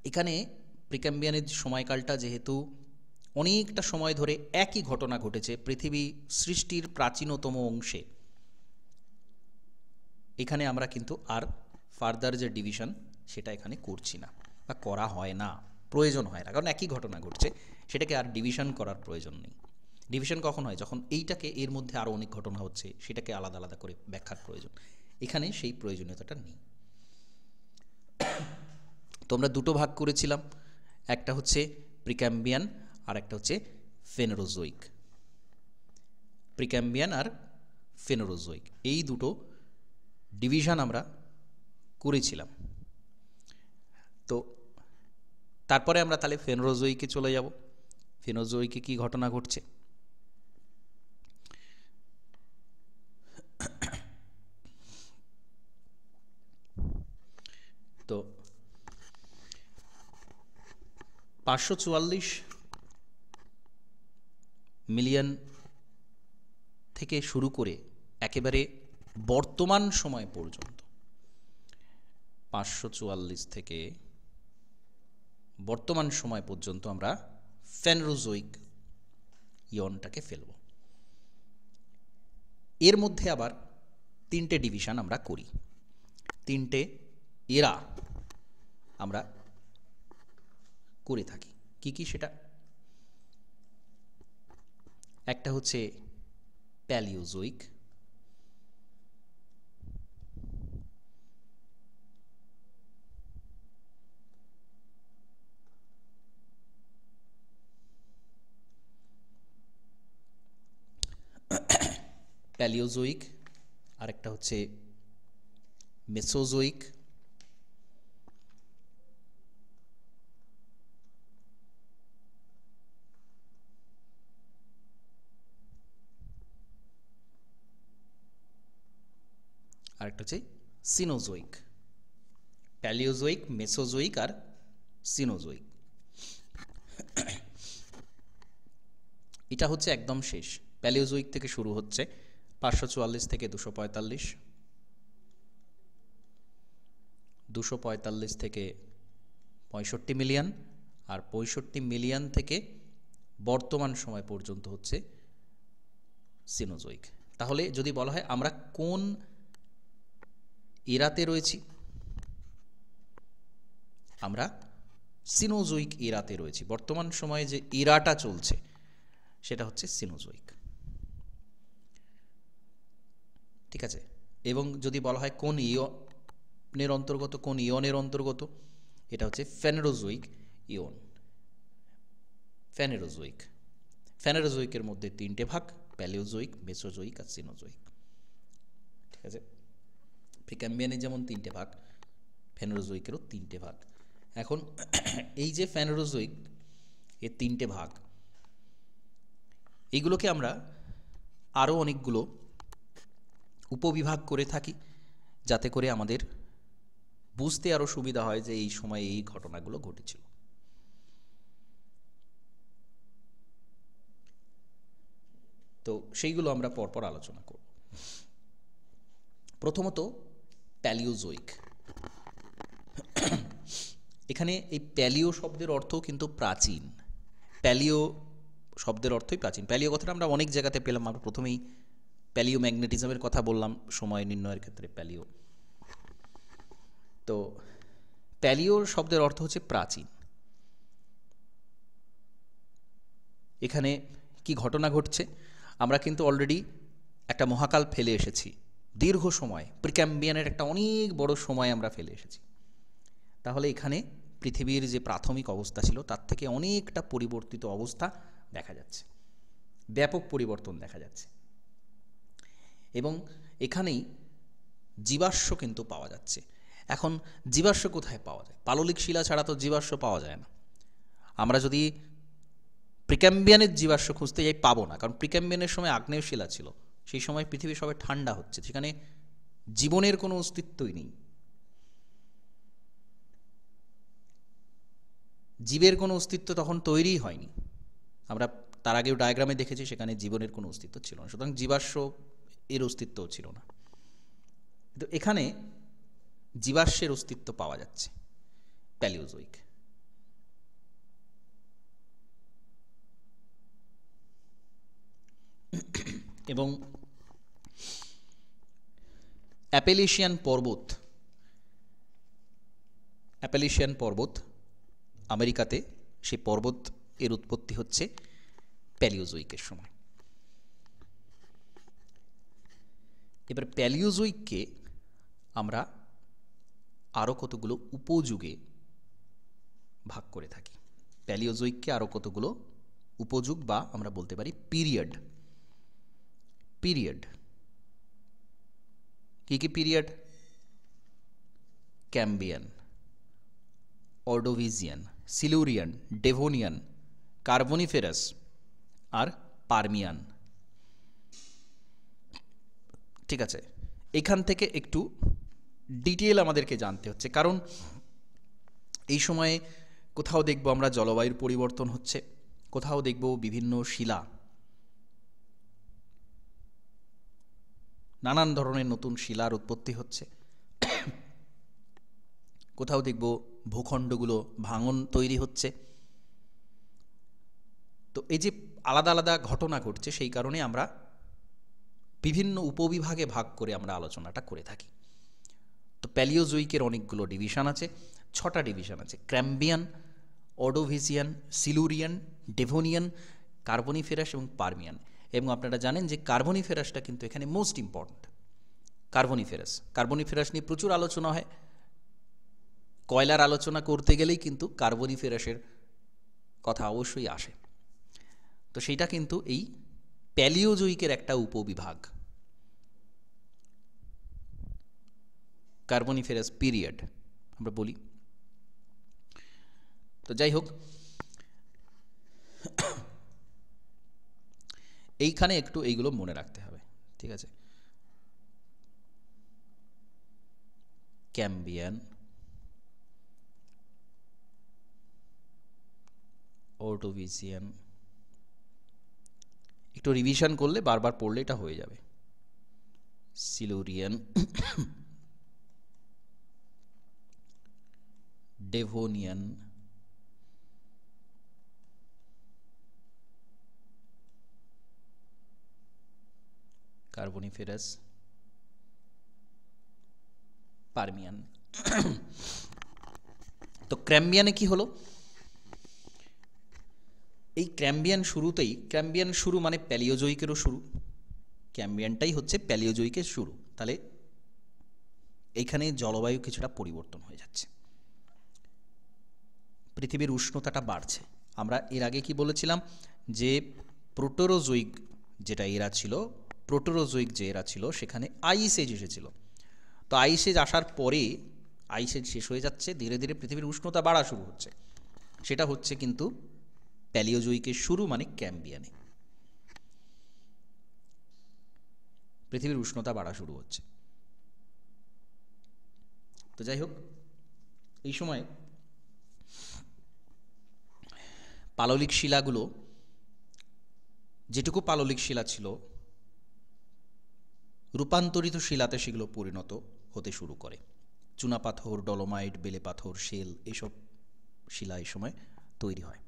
এখানে প্রিক্যাম্বিয়ানের সময়কালটা যেহেতু অনেকটা সময় ধরে একই ঘটনা ঘটেছে পৃথিবী সৃষ্টির প্রাচীনতম অংশে, এখানে আমরা কিন্তু আর ফার্দার যে ডিভিশন সেটা এখানে করছি না বা করা হয় না, প্রয়োজন হয় না, কারণ একই ঘটনা ঘটছে, সেটাকে আর ডিভিশন করার প্রয়োজন নেই। ডিভিশন কখন হয়? যখন এইটাকে এর মধ্যে আরও অনেক ঘটনা হচ্ছে, সেটাকে আলাদা আলাদা করে ব্যাখ্যার প্রয়োজন। এখানে সেই প্রয়োজনীয়তাটা নেই। তো আমরা দুটো ভাগ করেছিলাম, একটা হচ্ছে প্রিক্যাম্বিয়ান আর একটা হচ্ছে ফেনোরোজোইক। প্রিক্যাম্বিয়ান আর ফেনোরোজোইক এই দুটো ডিভিশন আমরা করেছিলাম। তো তারপরে আমরা তাহলে ফেনোরোজোইকে চলে যাব। ফেনোজোইকে কি ঘটনা ঘটছে? তো 544 মিলিয়ন থেকে শুরু করে একেবারে বর্তমান সময় পর্যন্ত, 544 থেকে বর্তমান সময় পর্যন্ত আমরা ফেনোরোজোইক ইয়নটাকে ফেলব। এর মধ্যে আবার তিনটে ডিভিশন আমরা করি, তিনটে এরা আমরা করে থাকি। কি কি সেটা? একটা হচ্ছে প্যালিওজোইক, প্যালিওজোইক, আরেকটা হচ্ছে মেসোজোইক, আরেকটা হচ্ছে সিনোজোইক। প্যালিওজোইক, মেসোজোইক আর সিনোজোইক। এটা হচ্ছে একদম শেষ। প্যালিওজোইক থেকে শুরু হচ্ছে 544 থেকে 245, 245 থেকে 65 মিলিয়ন, আর 65 মিলিয়ন থেকে বর্তমান সময় পর্যন্ত হচ্ছে সিনোজোইক। তাহলে যদি বলা হয় আমরা কোন এরাতে রয়েছি, আমরা সিনোজোইক এরাতে রয়েছি। বর্তমান সময়ে যে এরাটা চলছে সেটা হচ্ছে সিনোজোইক, ঠিক আছে। এবং যদি বলা হয় কোন ইয়নের অন্তর্গত, কোন ইয়নের অন্তর্গত, এটা হচ্ছে ফেনোরোজোইক ইয়ন। ফেনোরোজোইক, ফেনোরোজোইকের মধ্যে তিনটে ভাগ, প্যালিওজোইক, মেসোজোইক আর সিনোজোইক, ঠিক আছে। প্রিক্যাম্বিয়ানের যেমন 3টে ভাগ, ফেনোরোজোইকেরও 3টে ভাগ। এখন এই যে ফেনোরোজোইক এর 3টে ভাগ, এইগুলোকে আমরা আরও অনেকগুলো উপবিভাগ করে থাকি, যাতে করে আমাদের বুঝতে আরও সুবিধা হয় যে এই সময়ে এই ঘটনাগুলো ঘটেছিল। তো সেইগুলো আমরা পরপর আলোচনা করব। প্রথমত প্যালিওজোইক। এখানে এই প্যালিও শব্দের অর্থ কিন্তু প্রাচীন। প্যালিও শব্দের অর্থই প্রাচীন। প্যালিও কথাটা আমরা অনেক জায়গাতে পেলাম। আমরা প্রথমেই প্যালিও ম্যাগনেটিজমের কথা বললাম, সময় নির্ণয়ের ক্ষেত্রে প্যালিও। তো প্যালিওর শব্দের অর্থ হচ্ছে প্রাচীন। এখানে কি ঘটনা ঘটছে? আমরা কিন্তু অলরেডি একটা মহাকাল ফেলে এসেছি, দীর্ঘ সময়, প্রিক্যাম্বিয়ানের একটা অনেক বড় সময় আমরা ফেলে এসেছি। তাহলে এখানে পৃথিবীর যে প্রাথমিক অবস্থা ছিল তার থেকে অনেকটা পরিবর্তিত অবস্থা দেখা যাচ্ছে, ব্যাপক পরিবর্তন দেখা যাচ্ছে। এবং এখানেই জীবাশ্ম কিন্তু পাওয়া যাচ্ছে। এখন জীবাশ্ম কোথায় পাওয়া যায়? পাললিক শিলা ছাড়া তো জীবাশ্ম পাওয়া যায় না। আমরা যদি প্রিক্যাম্বিয়ানের জীবাশ্ম খুঁজতে যাই পাবো না, কারণ প্রিক্যাম্বিয়ানের সময় আগ্নেয় শিলা ছিল, সেই সময় পৃথিবী সবাই ঠান্ডা হচ্ছে, সেখানে জীবনের কোনো অস্তিত্বই নেই, জীবের কোনো অস্তিত্ব তখন তৈরিই হয়নি। আমরা তার আগেও ডায়াগ্রামে দেখেছি সেখানে জীবনের কোনো অস্তিত্ব ছিল না, সুতরাং জীবাশ্ম এর অস্তিত্বও ছিল না। কিন্তু এখানে জীবাশ্মের অস্তিত্ব পাওয়া যাচ্ছে, প্যালিওজোইক। এবং অ্যাপেলিশিয়ান পর্বত আমেরিকাতে, সেই পর্বত এর উৎপত্তি হচ্ছে প্যালিওজোইকের সময়। এবার প্যালিওজোইককে আমরা আরও কতগুলো উপযুগে ভাগ করে থাকি। প্যালিওজোইককে আরও কতগুলো উপযুগ বা আমরা বলতে পারি পিরিয়ড। কি কি period? Cambrian, Ordovician, Silurian, Devonian, Carboniferous আর পার্মিয়ান। ঠিক আছে, এখান থেকে একটু ডিটেল আমাদেরকে জানতে হচ্ছে, কারণ এই সময়ে কোথাও দেখব আমরা জলবায়ুর পরিবর্তন হচ্ছে, কোথাও দেখব বিভিন্ন শিলা, নানান ধরনের নতুন শিলার উৎপত্তি হচ্ছে, কোথাও দেখব ভূখণ্ডগুলো ভাঙন তৈরি হচ্ছে। তো এই যে আলাদা আলাদা ঘটনা ঘটছে, সেই কারণে আমরা বিভিন্ন উপবিভাগে ভাগ করে আমরা আলোচনাটা করে থাকি। তো প্যালিওজোইকের অনেকগুলো ডিভিশন আছে, 6টা ডিভিশন আছে: Cambrian, Ordovician, Silurian, Devonian, Carboniferous এবং পার্মিয়ান। এবং আপনারা জানেন যে কার্বনিফেরাসটা কিন্তু এখানে মোস্ট ইম্পর্ট্যান্ট। কার্বনিফেরাস নিয়ে প্রচুর আলোচনা হয়। কয়লার আলোচনা করতে গেলেই কিন্তু কার্বনিফেরাসের কথা অবশ্যই আসে। তো সেইটা কিন্তু এই প্যালিওজোইকের একটা উপবিভাগ, কার্বনিফেরাস পিরিয়ড আমরা বলি। তো যাই হোক, এইখানে একটু এইগুলো মনে রাখতে হবে, ঠিক আছে? ক্যাম্বিয়ান, অর্ডোভিজিয়ান, একটু রিভিশন করলে বারবার পড়লে এটা হয়ে যাবে। Silurian, Devonian, Carboniferous, Permian. তো ক্যাম্বিয়ানে কি হলো? এই ক্যাম্বিয়ান শুরু মানে প্যালিওজোইকেরও শুরু, ক্যাম্বিয়ানটাই হচ্ছে প্যালিওজোইকের শুরু। তাহলে এইখানে জলবায়ু কিছুটা পরিবর্তন হয়ে যাচ্ছে, পৃথিবীর উষ্ণতাটা বাড়ছে। আমরা এর আগে কি বলেছিলাম যে প্রোটোরোজোইক যে এরা ছিল সেখানে আইস এজ এসেছিল। তো আইস এজ আসার পরে আইস এজ শেষ হয়ে যাচ্ছে, ধীরে ধীরে পৃথিবীর উষ্ণতা বাড়া শুরু হচ্ছে। সেটা হচ্ছে কিন্তু প্যালিওজোইকের শুরু, মানে ক্যাম্বিয়ানে পৃথিবীর উষ্ণতা বাড়া শুরু হচ্ছে। তো যাই হোক, এই সময় পাললিক শিলাগুলো, যেটুকু পাললিক শিলা ছিল, রূপান্তরিত শিলাতে সেগুলো পরিণত হতে শুরু করে। চুনাপাথর, ডলোমাইট, বেলে পাথর, শেল, এইসব শিলা এই সময় তৈরি হয়।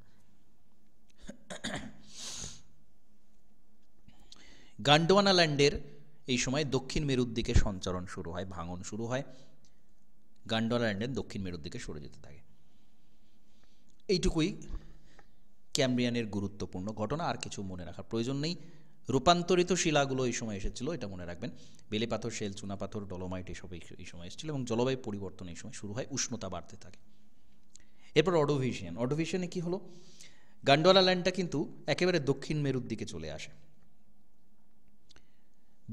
গান্ডোয়ানা ল্যান্ডের এই সময় দক্ষিণ মেরুর দিকে সঞ্চরণ শুরু হয়, ভাঙন শুরু হয়, গান্ডোয়ানা ল্যান্ডের দক্ষিণ মেরুর দিকে সরে যেতে থাকে। এইটুকুই ক্যাম্ব্রিয়ানের গুরুত্বপূর্ণ ঘটনা, আর কিছু মনে রাখার প্রয়োজন নেই। রূপান্তরিত শিলাগুলো এই সময় এসেছিল, এটা মনে রাখবেন। বেলে পাথর, শেল, চুনাপাথর, ডলোমাইট এসব এই সময় এসেছিল, এবং জলবায়ু পরিবর্তন এই সময় শুরু হয়, উষ্ণতা বাড়তে থাকে। এরপর অর্ডোভিশিয়ান। অর্ডোভিশিয়ানে কি হলো, গান্ডোয়ানা ল্যান্ডটা কিন্তু একেবারে দক্ষিণ মেরুর দিকে চলে আসে।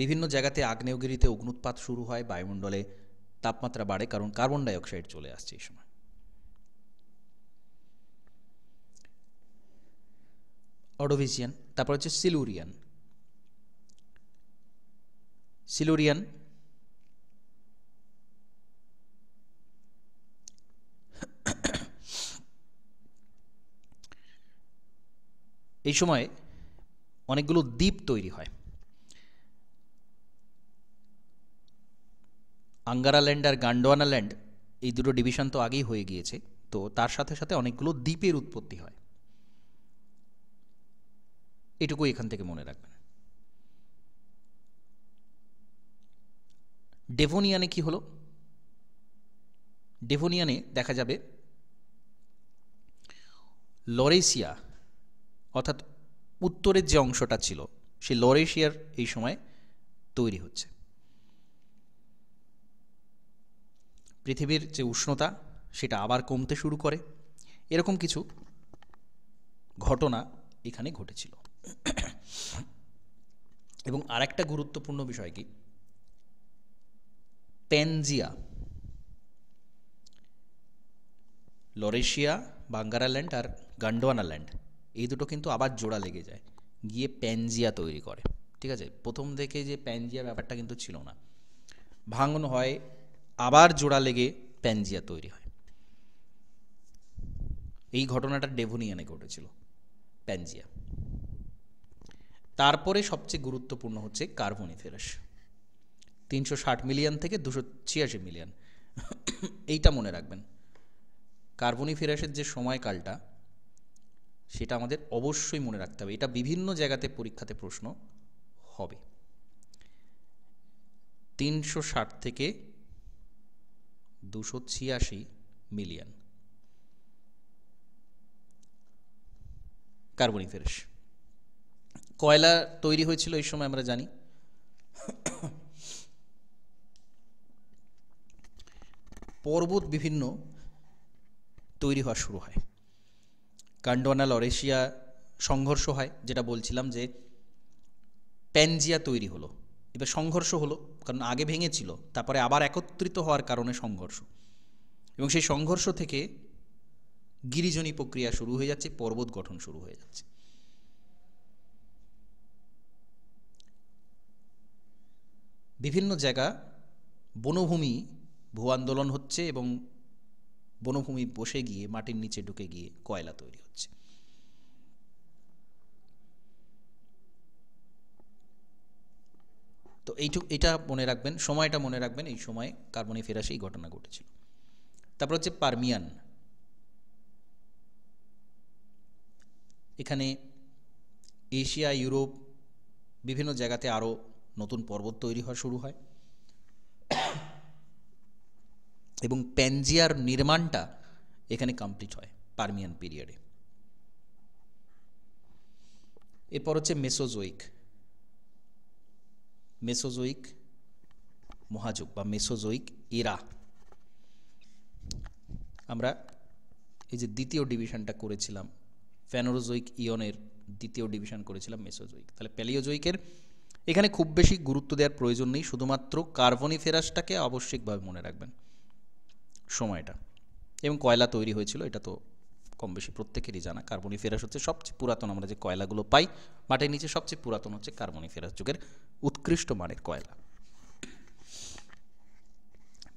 বিভিন্ন জায়গাতে আগ্নেয়গিরিতে অগ্নুৎপাত শুরু হয়, বায়ুমণ্ডলে তাপমাত্রা বাড়ে, কারণ কার্বন ডাই অক্সাইড চলে আসছে এই সময়। অর্ডোভিশিয়ান। তারপর হচ্ছে সিলুরিয়ান। সিলুরিয়ান এই সময় অনেকগুলো দ্বীপ তৈরি হয়। আঙ্গারা ল্যান্ড আর গান্ডোয়ানা ল্যান্ড, এই দুটো ডিভিশন তো আগেই হয়ে গিয়েছে, তো তার সাথে সাথে অনেকগুলো দ্বীপের উৎপত্তি হয়। এটুকু এখান থেকে মনে রাখবেন। ডেভোনিয়ানে কি হলো, ডেভোনিয়ানে দেখা যাবে লরেশিয়া, অর্থাৎ উত্তরের যে অংশটা ছিল, সেই লরেশিয়ার এই সময় তৈরি হচ্ছে। পৃথিবীর যে উষ্ণতা সেটা আবার কমতে শুরু করে, এরকম কিছু ঘটনা এখানে ঘটেছিল। এবং আরেকটা গুরুত্বপূর্ণ বিষয় কি, প্যানজিয়া, লরেশিয়া, বাঙ্গারা ল্যান্ড আর গান্ডোয়ানা ল্যান্ড, এই দুটো কিন্তু আবার জোড়া লেগে যায়, গিয়ে প্যানজিয়া তৈরি করে। ঠিক আছে, প্রথম থেকে যে প্যানজিয়া ব্যাপারটা কিন্তু ছিল না, ভাঙন হয়, আবার জোড়া লেগে প্যানজিয়া তৈরি হয়। এই ঘটনাটা ডেভোনিয়ানে ঘটেছিল, প্যানজিয়া। তারপরে সবচেয়ে গুরুত্বপূর্ণ হচ্ছে কার্বনিফেরাস, 360 মিলিয়ন থেকে 286 মিলিয়ন, এইটা মনে রাখবেন। কার্বনিফেরাসের যে সময়কালটা, সেটা আমাদের অবশ্যই মনে রাখতে হবে, এটা বিভিন্ন জায়গাতে পরীক্ষাতে প্রশ্ন হবে। 360 থেকে 286 মিলিয়ন কার্বনিফেরাস। কয়লা তৈরি হয়েছিল এই সময় আমরা জানি। পর্বত বিভিন্ন তৈরি হওয়া শুরু হয়। গান্ডোয়ানা লরেশিয়া সংঘর্ষ হয়, যেটা বলছিলাম যে প্যানজিয়া তৈরি হলো, এবার সংঘর্ষ হলো, কারণ আগে ভেঙেছিল, তারপরে আবার একত্রিত হওয়ার কারণে সংঘর্ষ, এবং সেই সংঘর্ষ থেকে গিরিজনী প্রক্রিয়া শুরু হয়ে যাচ্ছে, পর্বত গঠন শুরু হয়ে যাচ্ছে। বিভিন্ন জায়গা বনভূমি ভূ আন্দোলন হচ্ছে, এবং বনভূমি বসে গিয়ে মাটির নিচে ঢুকে গিয়ে কয়লা তৈরি হচ্ছে। তো এটা মনে রাখবেন, সময়টা মনে রাখবেন, এই সময় কার্বনিফেরাসে এই ঘটনা ঘটেছিল। তারপর হচ্ছে পারমিয়ান। এখানে এশিয়া, ইউরোপ, বিভিন্ন জায়গাতে আরও নতুন পর্বত তৈরি হওয়া শুরু হয়, এবং প্যানজিয়ার নির্মাণটা এখানে কমপ্লিট হয় পারমিয়ান পিরিয়ডে। এরপর হচ্ছে মেসোজোইক। মেসোজোইক মহাযুগ বা মেসোজোইক এরা। আমরা এই যে দ্বিতীয় ডিভিশনটা করেছিলাম, ফেনোরোজোইক ইয়নের দ্বিতীয় ডিভিশন করেছিলাম মেসোজোইক, তাহলে প্যালিওজোইকের এখানে খুব বেশি গুরুত্ব দেওয়ার প্রয়োজন নেই, শুধুমাত্র কার্বনিফেরাসটাকে আবশ্যিকভাবে মনে রাখবেন সময়টা। এবং কয়লা তৈরি হয়েছিল এটা তো কম বেশি প্রত্যেকেরই জানা। কার্বনিফেরাস হচ্ছে সবচেয়ে পুরাতন, আমরা যে কয়লাগুলো পাই মাটির নিচে সবচেয়ে পুরাতন হচ্ছে কার্বনিফেরাস যুগের উৎকৃষ্ট মানের কয়লা।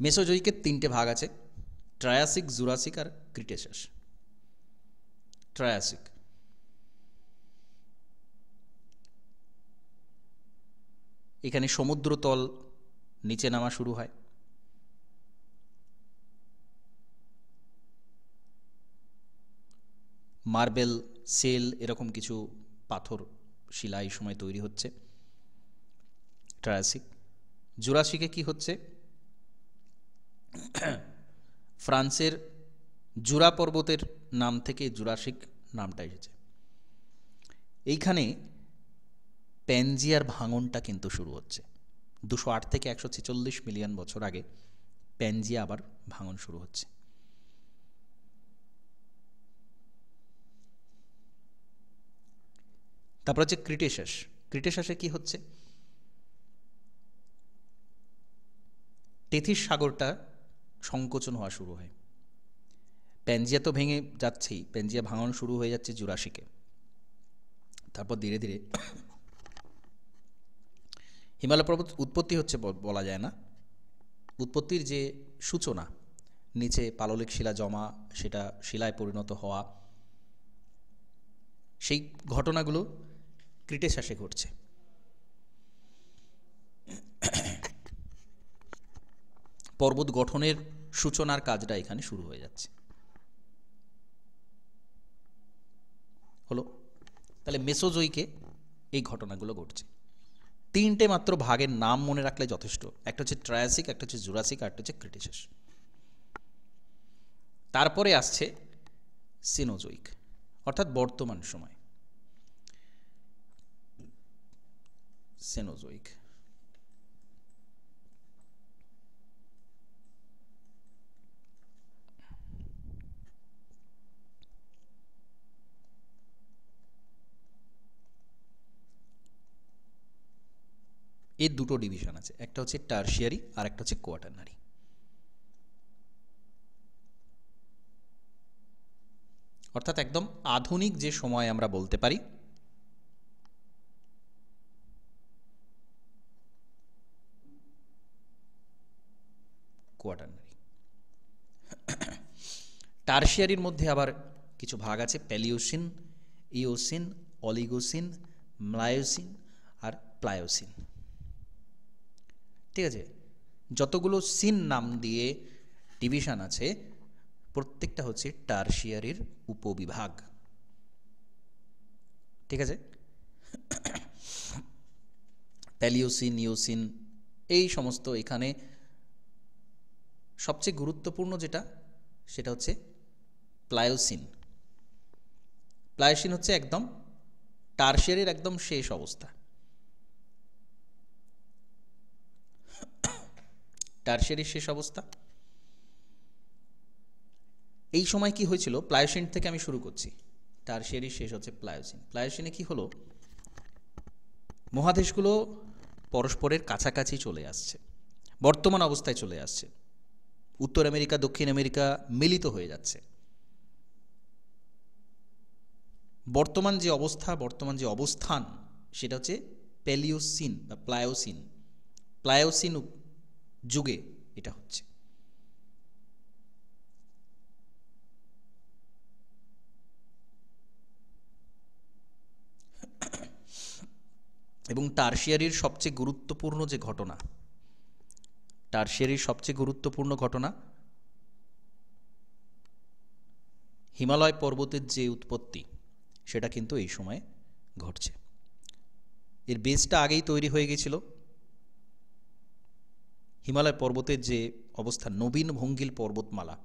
মেসোজোইকের তিনটে ভাগ আছে, ট্রায়াসিক, জুরাসিক আর ক্রিটেশাস। ট্রায়াসিক এখানে সমুদ্রতল নিচে নামা শুরু হয়, মার্বেল, সেল এরকম কিছু পাথর শিলা এই সময় তৈরি হচ্ছে। ট্রায়াসিক। জুরাসিকে কি হচ্ছে, ফ্রান্সের জুরা পর্বতের নাম থেকে জুরাসিক নামটা এসেছে। এইখানে প্যানজিয়ার ভাঙনটা কিন্তু শুরু হচ্ছে। 208 থেকে 146 মিলিয়ন বছর আগে প্যানজিয়া আবার ভাঙন শুরু হচ্ছে। তারপর হচ্ছে ক্রিটেশাস। ক্রিটেশাসে কি হচ্ছে, টেথিস সাগরটা সংকোচন হওয়া শুরু হয়। প্যানজিয়া তো ভেঙে যাচ্ছেই, প্যানজিয়া ভাঙন শুরু হয়ে যাচ্ছে জুরাসিকে। তারপর ধীরে ধীরে হিমালয় পর্বত উৎপত্তি হচ্ছে বলা যায় না, উৎপত্তির যে সূচনা, নিচে পাললিক শিলা জমা, সেটা শিলায় পরিণত হওয়া, সেই ঘটনাগুলো ক্রিটেশাসে ঘটছে। পর্বত গঠনের সূচনার কাজটা এখানে শুরু হয়ে যাচ্ছে। হলো, তাহলে মেসোজোইকে এই ঘটনাগুলো ঘটছে। তিনটে মাত্র ভাগের নাম মনে রাখলে যথেষ্ট, একটা হচ্ছে ট্রায়াসিক, একটা হচ্ছে জুরাসিক, আর একটা হচ্ছে ক্রিটেশাস। তারপরে আসছে সিনোজোইক, অর্থাৎ বর্তমান সময়। সেনোজোইক এর দুটো ডিভিশন আছে, একটা হচ্ছে টারশিয়ারি আর একটা হচ্ছে কোয়াটারনারি। অর্থাৎ একদম আধুনিক যে সময় আমরা বলতে পারি, কোয়াটারনারি। টারশিয়ারির মধ্যে আবার কিছু ভাগ আছে, প্যালিওসিন, ইওসিন, অলিগোসিন, মায়োসিন আর প্লায়োসিন। ঠিক আছে, যতগুলো সিন নাম দিয়ে ডিভিশন আছে প্রত্যেকটা হচ্ছে টারশিয়ারির উপবিভাগ। ঠিক আছে, প্যালিওসিন, ইওসিন এই সমস্ত। এখানে সবচেয়ে গুরুত্বপূর্ণ যেটা সেটা হচ্ছে প্লায়োসিন। প্লায়োসিন হচ্ছে একদম টারশিয়ারির একদম শেষ অবস্থা। টারশিয়ারির শেষ অবস্থা। এই সময় কি হয়েছিল, প্লায়োসিন থেকে আমি শুরু করছি, টারশিয়ারির শেষ হচ্ছে প্লায়োসিন। প্লায়োসিনে কি হলো, মহাদেশগুলো পরস্পরের কাছাকাছি চলে আসছে, বর্তমান অবস্থায় চলে আসছে। উত্তর আমেরিকা, দক্ষিণ আমেরিকা মিলিত হয়ে যাচ্ছে। বর্তমান যে অবস্থা, বর্তমান যে অবস্থান সেটা হচ্ছে প্যালিওসিন বা প্লায়োসিন। প্লায়োসিন যুগে এটা হচ্ছে। এবং টারশিয়ারির সবচেয়ে গুরুত্বপূর্ণ যে ঘটনা, টারশিয়ারির সবচেয়ে গুরুত্বপূর্ণ ঘটনা হিমালয় পর্বতের যে উৎপত্তি, সেটা কিন্তু এই সময়ে ঘটছে। এর বেসটা আগেই তৈরি হয়ে গেছিল। হিমালয় পর্বতের যে অবস্থা, নবীন ভঙ্গিল পর্বতমালা,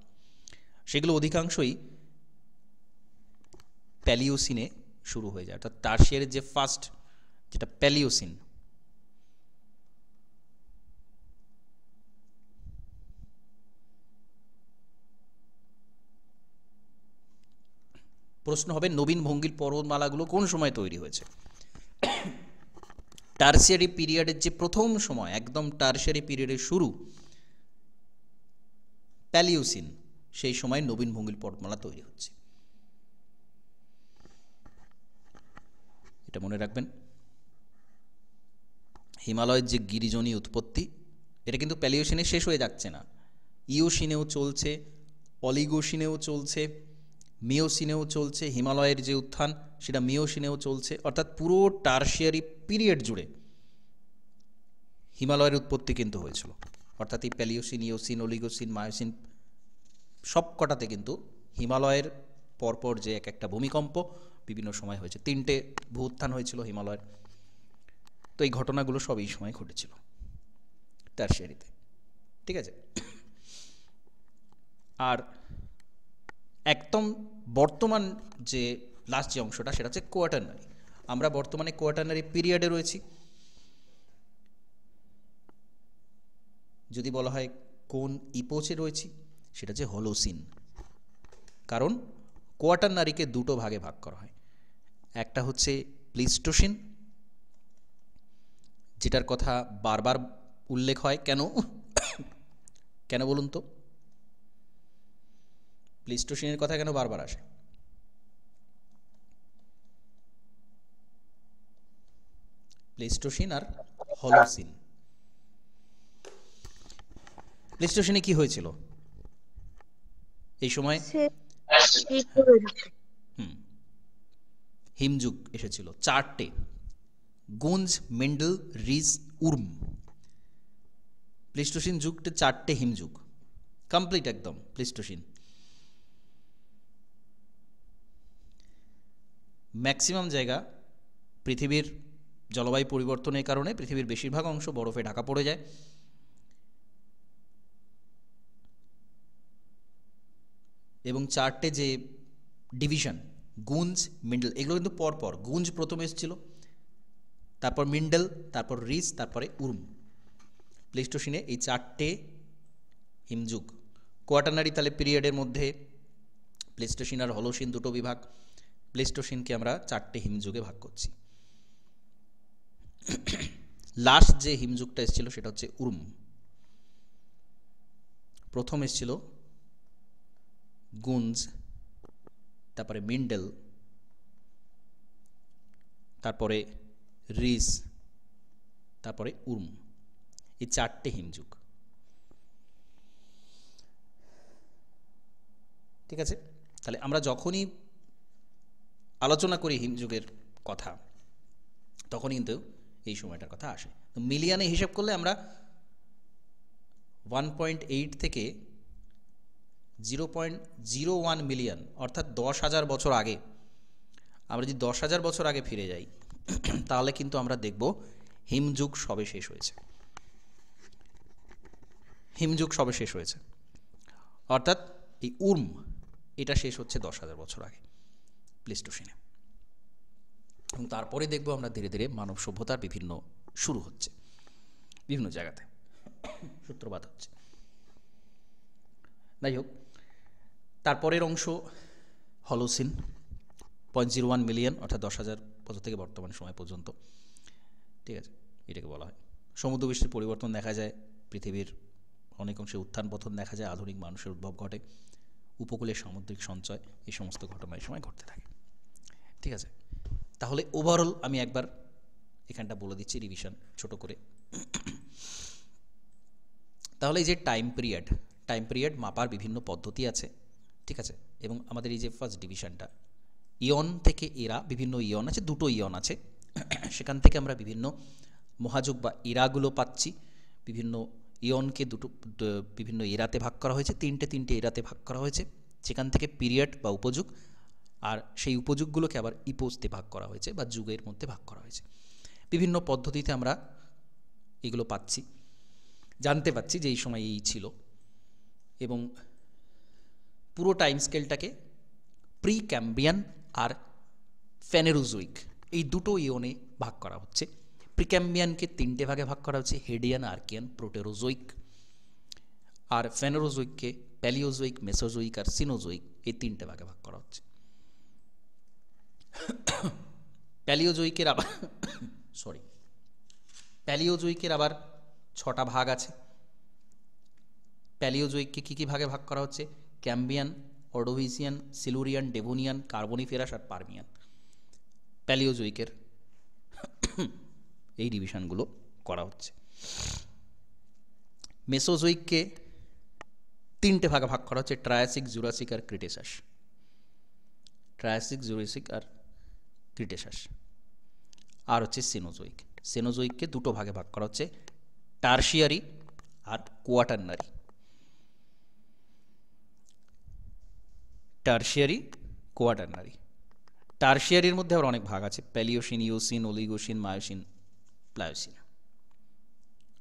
সেগুলো অধিকাংশই প্যালিওসিনে শুরু হয়ে যায়। অর্থাৎ টারশিয়ারের যে ফার্স্ট, যেটা প্যালিওসিন, প্রশ্ন হবে নবীন ভঙ্গিল পর্বতমালাগুলো কোন সময় তৈরি হয়েছে। টারসিয়ারি পিরিয়ডের যে প্রথম সময়, একদম টারসিয়ারি পিরিয়ডের শুরু, প্যালিওসিন, সেই সময় নবীন ভঙ্গিল পর্বতমালা তৈরি হচ্ছে। এটা মনে রাখবেন। হিমালয়ের যে গিরিজনী উৎপত্তি, এটা কিন্তু প্যালিওসিনে শেষ হয়ে যাচ্ছে না, ইওসিনেও চলছে, অলিগোসিনেও চলছে, মিওসিনেও চলছে। হিমালয়ের যে উত্থান সেটা মিওসিনেও চলছে, অর্থাৎ পুরো টারসিয়ারি পিরিয়ড জুড়ে হিমালয়ের উৎপত্তি কিন্তু হয়েছিল। অর্থাৎ এই প্যালিওসিন, ইওসিন, অলিগোসিন, মায়োসিন সব কটাতে কিন্তু হিমালয়ের পরপর যে এক একটা ভূমিকম্প বিভিন্ন সময় হয়েছে। 3টে ভূ উত্থান হয়েছিল হিমালয়ের। তো এই ঘটনাগুলো সব এই সময় ঘটেছিল টারসিয়ারিতে, ঠিক আছে। আর একদম বর্তমান যে লাস্ট যে অংশটা, সেটা হচ্ছে কোয়াটারনারি। আমরা বর্তমানে কোয়াটারনারি পিরিয়ডে রয়েছি। যদি বলা হয় কোন ইপোচে রয়েছি, সেটা হচ্ছে হলোসিন। কারণ কোয়াটারনারিকে দুটো ভাগে ভাগ করা হয়। একটা হচ্ছে প্লিস্টোসিন, যেটার কথা বারবার উল্লেখ হয়। কেন কেন বলুন তো, প্লিস্টোসিনের কথা কেন বারবার আসে? প্লিস্টোসিন আর হলোসিন। প্লিস্টোসিনে কি হয়েছিল এই সময়? হিমযুগ এসেছিল 4টে, গুঞ্জ, মেন্ডেল, রিজ, উর্ম। প্লিস্টোসিন যুগটা 4টে হিমযুগ, কমপ্লিট একদম প্লিস্টোসিন। ম্যাক্সিমাম জায়গা পৃথিবীর জলবায়ু পরিবর্তনের কারণে পৃথিবীর বেশিরভাগ অংশ বরফে ঢাকা পড়ে যায়। এবং 4টে যে ডিভিশন, গুঞ্জ, মিন্ডেল, এগুলো কিন্তু পরপর। গুঞ্জ প্রথমে এসেছিল, তারপর মিন্ডেল, তারপর রিজ, তারপরে উর্ম। প্লেস্টোসিনে এই 4টে হিমযুগ। কোয়াটারনারি তাহলে পিরিয়ডের মধ্যে প্লেস্টোসিন আর হলোসিন দুটো বিভাগ। প্লেস্টোসিনকে আমরা 4টে হিমযুগে ভাগ করছি। লাস্ট যে হিমযুগটা এসেছিল সেটা হচ্ছে উর্ম। প্রথম এসেছিল গুঞ্জ, তারপরে মিন্ডেল, তারপরে রিজ, তারপরে উর্ম। এই 4টে হিমযুগ, ঠিক আছে। তাহলে আমরা যখনই আলোচনা করি হিমযুগের কথা, তখনই কিন্তু এই সময়টার কথা আসে। তো মিলিয়নে হিসাব করলে আমরা 1.8 থেকে 0.01 মিলিয়ন, অর্থাৎ 10,000 বছর আগে, আমরা যদি 10,000 বছর আগে ফিরে যাই, তাহলে কিন্তু আমরা দেখব হিমযুগ সবে শেষ হয়েছে। হিমযুগ সবে শেষ হয়েছে, অর্থাৎ এই উর্ম, এটা শেষ হচ্ছে 10,000 বছর আগে প্লেস্টোসিনে। এবং তারপরে দেখব আমরা ধীরে ধীরে মানব সভ্যতার বিভিন্ন শুরু হচ্ছে, বিভিন্ন জায়গাতে সূত্রপাত হচ্ছে। যাই হোক, তারপরের অংশ হলোসিন, 0.01 মিলিয়ন, অর্থাৎ 10,000 বছর থেকে বর্তমান সময় পর্যন্ত, ঠিক আছে। এটাকে বলা হয় সমুদ্রপৃষ্ঠের পরিবর্তন দেখা যায়, পৃথিবীর অনেক অংশে উত্থান পতন দেখা যায়, আধুনিক মানুষের উদ্ভব ঘটে, উপকূলের সামুদ্রিক সঞ্চয়, এই সমস্ত ঘটনা এই সময় ঘটতে থাকে, ঠিক আছে। তাহলে ওভারঅল আমি একবার এখানটা বলে দিচ্ছি রিভিশন ছোট করে। তাহলে এই যে টাইম পিরিয়ড মাপার বিভিন্ন পদ্ধতি আছে, ঠিক আছে। এবং আমাদের এই যে ফার্স্ট ডিভিশনটা, ইয়ন থেকে এরা, বিভিন্ন ইয়ন আছে, দুটো ইয়ন আছে, সেখান থেকে আমরা বিভিন্ন মহাযুগ বা এরাগুলো পাচ্ছি। বিভিন্ন ইয়নকে বিভিন্ন এরাতে ভাগ করা হয়েছে, তিনটে এরাতে ভাগ করা হয়েছে, সেখান থেকে পিরিয়ড বা উপযুগ, আর সেই উপযুগগুলোকে আবার ইপোজতে ভাগ করা হয়েছে বা যুগের মধ্যে ভাগ করা হয়েছে। বিভিন্ন পদ্ধতিতে আমরা এগুলো পাচ্ছি, জানতে পাচ্ছি যে এই সময় এই ছিল। এবং পুরো টাইম স্কেলটাকে প্রি ক্যাম্ব্রিয়ান আর ফেনেরোজোইক, এই দুটো ইয়নে ভাগ করা হচ্ছে। প্রিক্যাম্বিয়ানকে 3টে ভাগে ভাগ করা হচ্ছে, হেডিয়ান, আর্কিয়ান, প্রোটেরোজোইক। আর ফেনেরোজোইককে প্যালিওজোইক, মেসোজোইক আর সিনোজোইক, এই 3টে ভাগে ভাগ করা হচ্ছে। প্যালিওজোইকের আবার প্যালিওজোইকের আবার 6টা ভাগ আছে। প্যালিওজোইককে কী কী ভাগে ভাগ করা হচ্ছে? Cambrian, Ordovician, Silurian, Devonian, Carboniferous আর পারমিয়ান। প্যালিওজোইকের এই ডিভিশনগুলো করা হচ্ছে। মেসোজোইককে 3টে ভাগে ভাগ করা হচ্ছে, ট্রায়াসিক, জুরাসিক আর ক্রিটেশাস। ট্রায়াসিক, জুরাসিক আর ক্রিটেশাস। আর হচ্ছে সেনোজোইক। সেনোজোইককে 2টো ভাগে ভাগ করা হচ্ছে, টারশিয়ারি আর কোয়াটারনারি। Tertiary, Quaternary. টারশিয়ারির মধ্যে আবার অনেক ভাগ আছে, Palaeocene, Eocene, Oligocene, Miocene, Pliocene.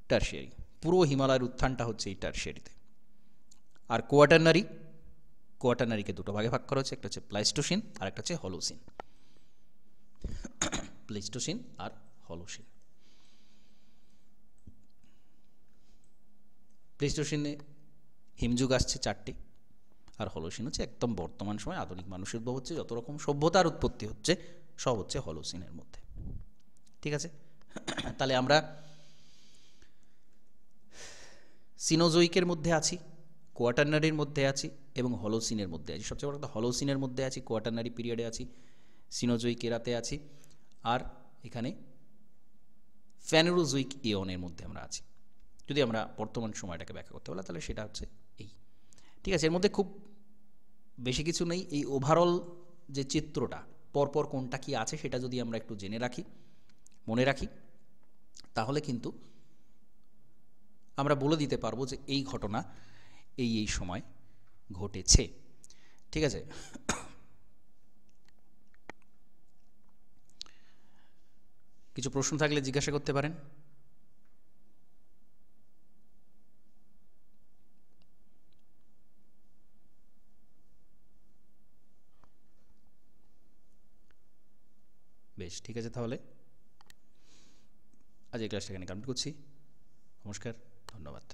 Tertiary পুরো হিমালয়ের উত্থানটা হচ্ছে এই টারশিয়ারিতে। আর কোয়াটারনারি, কোয়াটারনারিকে 2টো ভাগে ভাগ করা হচ্ছে, একটা হচ্ছে প্লাইস্টোসিন আর একটা হচ্ছে হলোসিন। প্লেস্টোসিন আর হলোসিন। প্লেস্টোসিনে হিমযুগ আসছে 4টি, আর হলোসিন হচ্ছে একদম বর্তমান সময় আধুনিক মানুষের উদ্ভব হচ্ছে, যত রকম সভ্যতার উৎপত্তি হচ্ছে সব হচ্ছে হলোসিনের মধ্যে। ঠিক আছে, তাহলে আমরা সিনোজোইকের মধ্যে আছি, কোয়াটারনারির মধ্যে আছি এবং হলোসিনের মধ্যে আছি। সবচেয়ে বড় কথা হলোসিনের মধ্যে আছি, কোয়াটারনারি পিরিয়ডে আছি, সিনোজোইক এরাতে আছি, আর এখানে ফেনোরোজোইক ইয়নের মধ্যে আমরা আছি। যদি আমরা বর্তমান সময়টাকে ব্যাখ্যা করতে বলি তাহলে সেটা হচ্ছে এই। ঠিক আছে, এর মধ্যে খুব বেশি কিছু নেই। এই ওভারঅল যে চিত্রটা পরপর কোনটা কি আছে সেটা যদি আমরা একটু জেনে রাখি, মনে রাখি, তাহলে কিন্তু আমরা বলে দিতে পারবো যে এই ঘটনা এই এই সময় ঘটেছে। ঠিক আছে, কিছু প্রশ্ন থাকলে জিজ্ঞাসা করতে পারেন। বেশ, ঠিক আছে, তাহলে আজ এই ক্লাসটা এখানে কমপ্লিট করছি। নমস্কার, ধন্যবাদ।